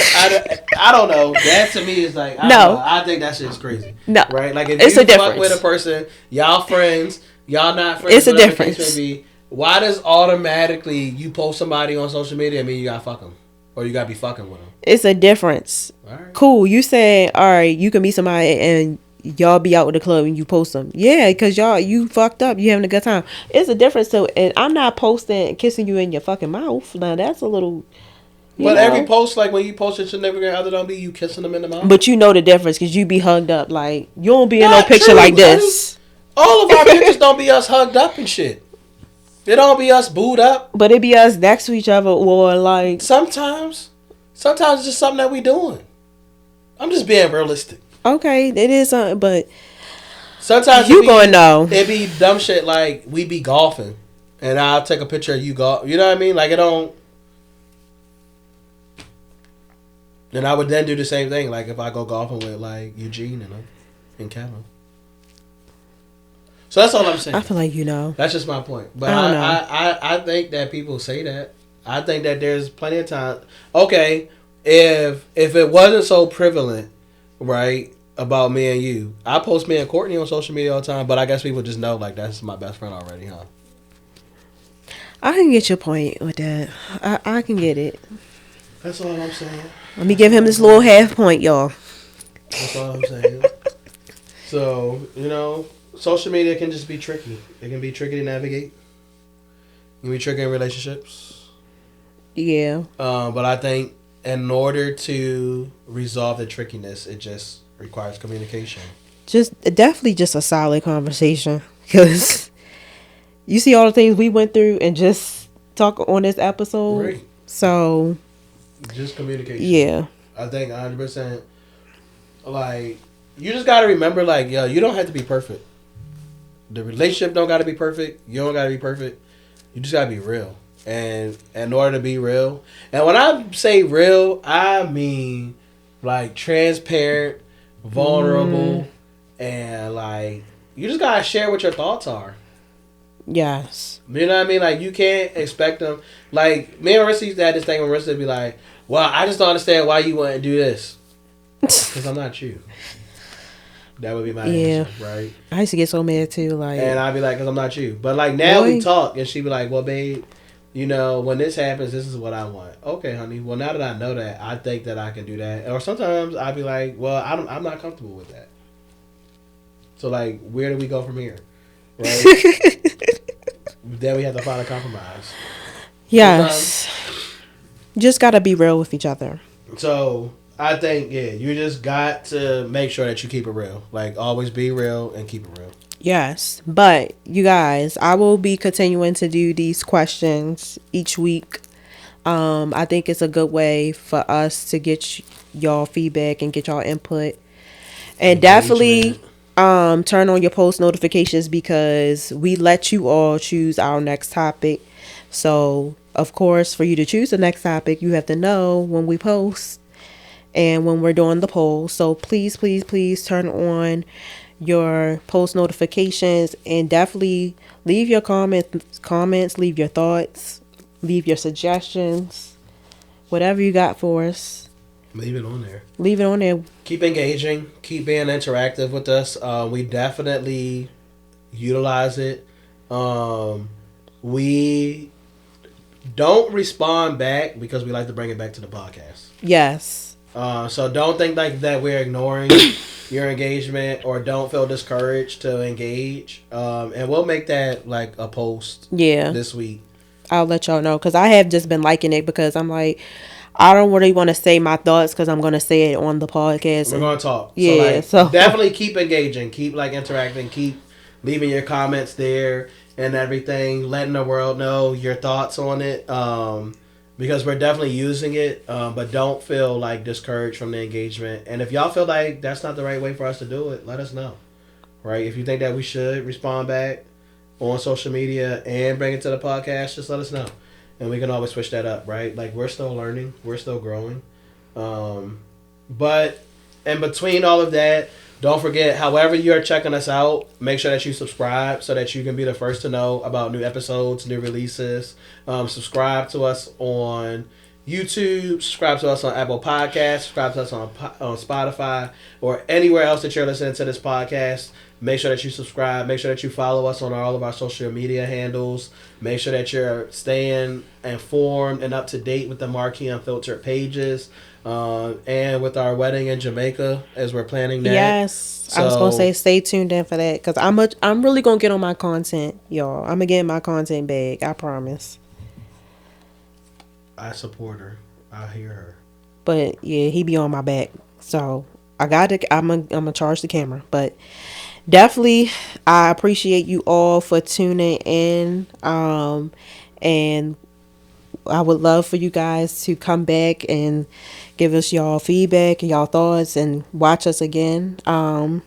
I don't know. That to me is like I don't know. no, I think that shit's crazy. no. Right? Like if It's you a fuck with a difference. person, y'all friends, y'all not friends, It's a whatever the case may difference. be. Why does automatically you post somebody on social media and mean you gotta fuck them or you gotta be fucking with them? It's a difference. All right. Cool. You saying, all right, you can meet somebody and y'all be out with the club and you post them. Yeah, because you fucked up. You having a good time. It's a difference. So, and I'm not posting kissing you in your fucking mouth. Now, that's a little, you But every know. post, like when you post your significant other, don't be you kissing them in the mouth. But you know the difference because you be hugged up. Like, you don't be in no Not picture true, like honey. this. All of our pictures don't be us hugged up and shit. It don't be us booed up. But it be us next to each other or like. Sometimes it's just something that we doing. I'm just being realistic. Okay, it is something, but Sometimes you gonna know. it be dumb shit like we be golfing, and I'll take a picture of you golf. You know what I mean? Like it don't. And I would then do the same thing. Like if I go golfing with like Eugene and Kevin. So that's all I'm saying. I feel like you know. That's just my point. But I don't know. I think that people say that. I think that there's plenty of time. Okay, if it wasn't so prevalent, right, about me and you, I post me and Courtney on social media all the time. But I guess people just know like that's my best friend already, huh? I can get your point with that. I can get it. That's all I'm saying. Let me give him this little half point, y'all. That's all I'm saying. So social media can just be tricky. It can be tricky to navigate. It can be tricky in relationships. Yeah. But I think in order to resolve the trickiness, it just requires communication. Definitely just a solid conversation. Because you see all the things we went through and just talk on this episode. Right. So. Just communication. Yeah. I think 100%. Like, you just got to remember, like, yo, you don't have to be perfect. The relationship don't got to be perfect. You don't got to be perfect. You just got to be real. And in order to be real, and when I say real, I mean like transparent, vulnerable, and like you just gotta share what your thoughts are. Yes. You know what I mean? Like you can't expect them. Like me and Marissa used to have this thing when Marissa would be like, "Well, I just don't understand why you wouldn't do this." Because I'm not you. That would be my answer, right? I used to get so mad too, like. And I'd be like, "Because I'm not you." But like now Boy. we talk, and she'd be like, "Well, babe, when this happens, this is what I want." Okay, honey. Well, now that I know that, I think that I can do that. Or sometimes I'd be like, "Well, I'm not comfortable with that." So like, where do we go from here? Right? Then we have to find a compromise. Yes. Just gotta be real with each other. So I think you just got to make sure that you keep it real. Like always be real and keep it real. Yes, but you guys, I will be continuing to do these questions each week. I think it's a good way for us to get y'all feedback and get y'all input, and definitely turn on your post notifications because we let you all choose our next topic. So of course, for you to choose the next topic, you have to know when we post and when we're doing the poll. So please, please, please turn on your post notifications and definitely leave your comments, leave your thoughts, leave your suggestions, whatever you got for us. Leave it on there. Leave it on there. Keep engaging. Keep being interactive with us. We definitely utilize it. We don't respond back because we like to bring it back to the podcast. Yes. So don't think like that we're ignoring your engagement or don't feel discouraged to engage. And we'll make that like a post Yeah, this week. I'll let y'all know because I have just been liking it because I'm like, I don't really want to say my thoughts because I'm gonna say it on the podcast We're and gonna talk. So yeah, like so definitely keep engaging, keep like interacting, keep leaving your comments there and everything, letting the world know your thoughts on it. Because we're definitely using it, but don't feel like discouraged from the engagement. And if y'all feel like that's not the right way for us to do it, let us know. Right? If you think that we should respond back on social media and bring it to the podcast, just let us know. And we can always switch that up, right? Like we're still learning, we're still growing. Um, but in between all of that, don't forget, however you're checking us out, make sure that you subscribe so that you can be the first to know about new episodes, new releases. Subscribe to us on YouTube, subscribe to us on Apple Podcasts, subscribe to us on Spotify, or anywhere else that you're listening to this podcast. Make sure that you subscribe. Make sure that you follow us on all of our social media handles. Make sure that you're staying informed and up to date with the MarKei Unfiltered pages. And with our wedding in Jamaica as we're planning that. yes, I was gonna say stay tuned in for that because I'm really gonna get on my content, y'all. I'm gonna get in my content bag. I promise. I support her. I hear her. But yeah, he be on my back, so I got to. I'm gonna charge the camera, but definitely I appreciate you all for tuning in. And I would love for you guys to come back and give us y'all feedback and y'all thoughts and watch us again. And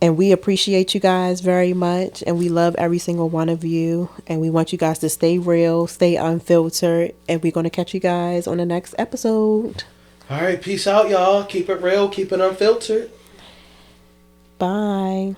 we appreciate you guys very much. And we love every single one of you. And we want you guys to stay real, stay unfiltered. And we're going to catch you guys on the next episode. All right, peace out, y'all. Keep it real, keep it unfiltered. Bye.